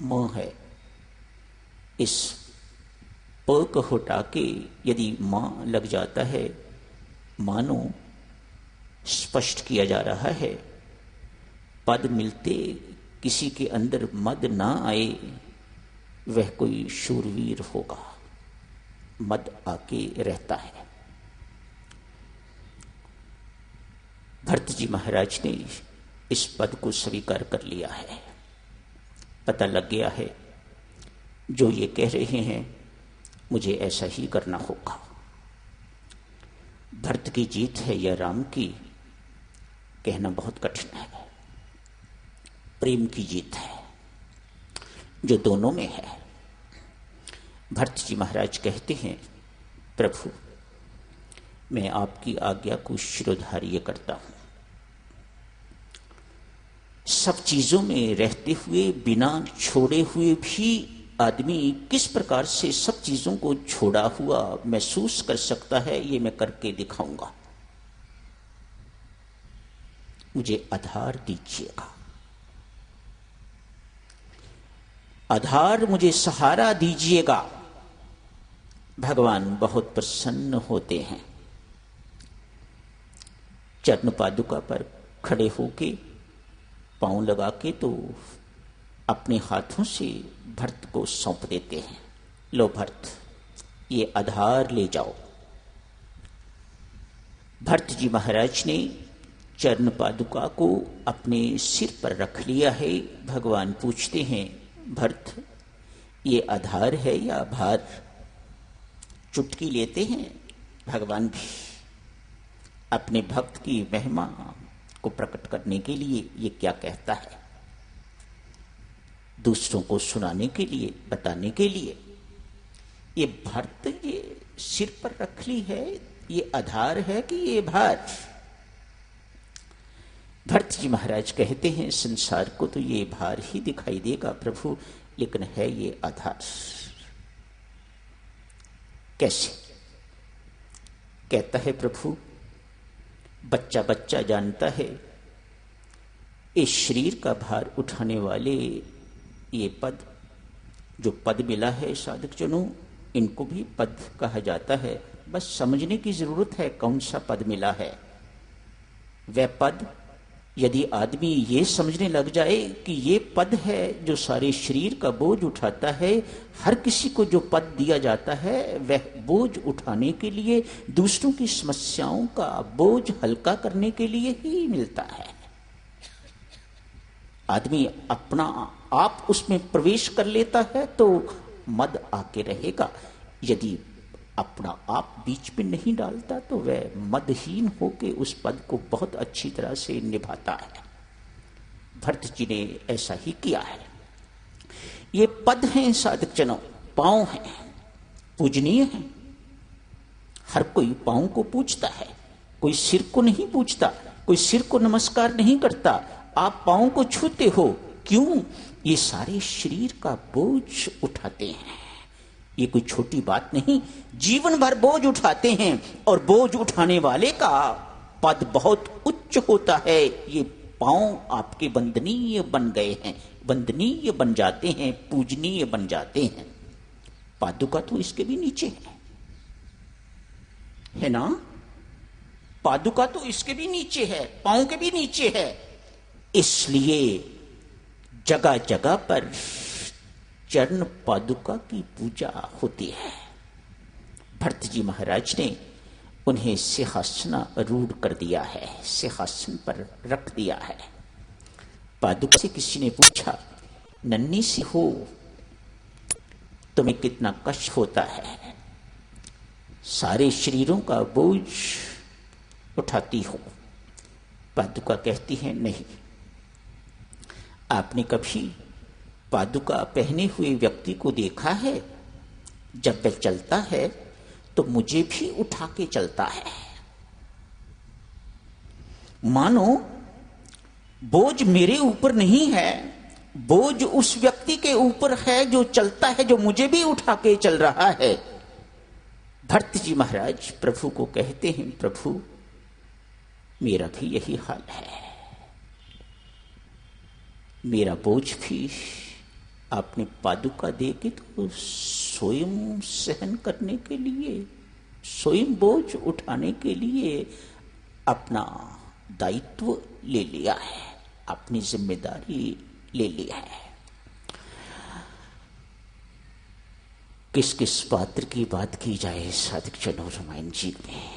म है। इस प को हटा के यदि मां लग जाता है, मानो स्पष्ट किया जा रहा है पद मिलते किसी के अंदर मद ना आए, वह कोई शूरवीर होगा। मद आके रहता है। भरत जी महाराज ने इस पद को स्वीकार कर लिया है। पता लग गया है जो ये कह रहे हैं मुझे ऐसा ही करना होगा। भरत की जीत है या राम की, कहना बहुत कठिन है। प्रेम की जीत है जो दोनों में है। भरत जी महाराज कहते हैं, प्रभु मैं आपकी आज्ञा को शिरोधार्य करता हूं। सब चीजों में रहते हुए, बिना छोड़े हुए भी आदमी किस प्रकार से सब चीजों को छोड़ा हुआ महसूस कर सकता है, ये मैं करके दिखाऊंगा। मुझे आधार दीजिएगा, आधार मुझे सहारा दीजिएगा। भगवान बहुत प्रसन्न होते हैं। चरण पादुका पर खड़े होके पांव लगा के तो अपने हाथों से भरत को सौंप देते हैं। लो भरत, ये आधार ले जाओ। भरत जी महाराज ने चरण पादुका को अपने सिर पर रख लिया है। भगवान पूछते हैं, भरत ये आधार है या भार? चुटकी लेते हैं भगवान भी अपने भक्त की महिमा को प्रकट करने के लिए। ये क्या कहता है? दूसरों को सुनाने के लिए, बताने के लिए। ये भरत ये सिर पर रख ली है, ये आधार है कि ये भार? भरत जी महाराज कहते हैं, संसार को तो ये भार ही दिखाई देगा प्रभु, लेकिन है ये आधार। कैसे? कहता है प्रभु, बच्चा बच्चा जानता है इस शरीर का भार उठाने वाले ये पद, जो पद मिला है साधक जनों, इनको भी पद कहा जाता है। बस समझने की जरूरत है कौन सा पद मिला है। वह पद यदि आदमी ये समझने लग जाए कि ये पद है जो सारे शरीर का बोझ उठाता है, हर किसी को जो पद दिया जाता है वह बोझ उठाने के लिए, दूसरों की समस्याओं का बोझ हल्का करने के लिए ही मिलता है। आदमी अपना आप उसमें प्रवेश कर लेता है तो मद आके रहेगा। यदि अपना आप बीच में नहीं डालता तो वह मदहीन होके उस पद को बहुत अच्छी तरह से निभाता है। भरत जी ने ऐसा ही किया है। ये पद हैं साधक जनों, पांव हैं, पूजनीय हैं। हर कोई पांव को पूजता है, कोई सिर को नहीं पूजता, कोई सिर को नमस्कार नहीं करता। आप पांव को छूते हो, क्यों? ये सारे शरीर का बोझ उठाते हैं। ये कोई छोटी बात नहीं, जीवन भर बोझ उठाते हैं और बोझ उठाने वाले का पद बहुत उच्च होता है। ये पांव आपके वंदनीय बन गए हैं, वंदनीय बन जाते हैं, पूजनीय बन जाते हैं। पादुका तो इसके भी नीचे है ना? पादुका तो इसके भी नीचे है, पांव के भी नीचे है। इसलिए जगह जगह पर चरण पादुका की पूजा होती है। भरत जी महाराज ने उन्हें सिंहासनारूढ़ कर दिया है, सिंहासन पर रख दिया है। पादुका से किसी ने पूछा, नन्ही सी हो, तुम्हें कितना कष्ट होता है, सारे शरीरों का बोझ उठाती हो। पादुका कहती है, नहीं, आपने कभी पादुका पहने हुए व्यक्ति को देखा है? जब वह चलता है तो मुझे भी उठा के चलता है, मानो बोझ मेरे ऊपर नहीं है, बोझ उस व्यक्ति के ऊपर है जो चलता है, जो मुझे भी उठा के चल रहा है। भरत जी महाराज प्रभु को कहते हैं, प्रभु मेरा भी यही हाल है, मेरा बोझ भी आपने पादुका दे के तो स्वयं सहन करने के लिए, स्वयं बोझ उठाने के लिए अपना दायित्व ले लिया है, अपनी जिम्मेदारी ले लिया है। किस किस पात्र की बात की जाए साधक जनों, रामायण जी में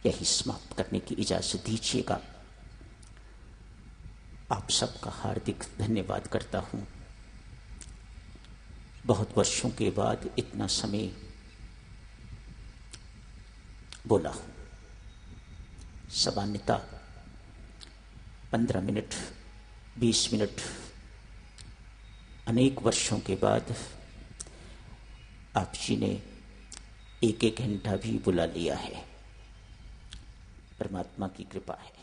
यही समाप्त करने की इजाजत दीजिएगा। आप सबका हार्दिक धन्यवाद करता हूं। बहुत वर्षों के बाद इतना समय बोला हूं। सामान्यतः 15 मिनट 20 मिनट अनेक वर्षों के बाद आप जी ने एक एक घंटा भी बुला लिया है, परमात्मा की कृपा है।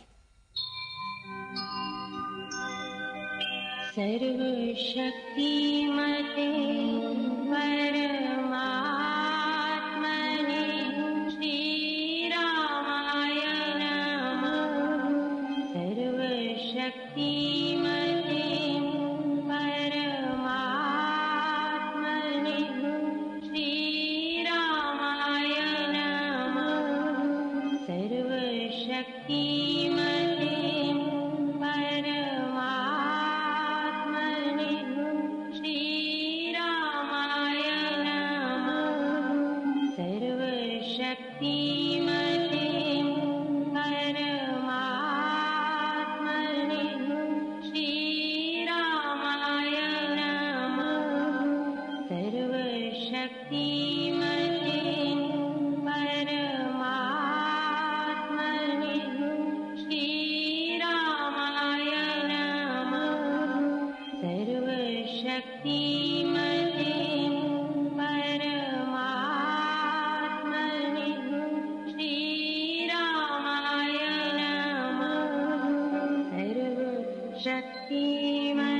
सर्वशक्तिमते परमात्मने श्रीरामाय नमः। सर्वशक्तिमते परमात्मने श्रीरामाय नमः। सर्वशक्तिमते शक्तिमते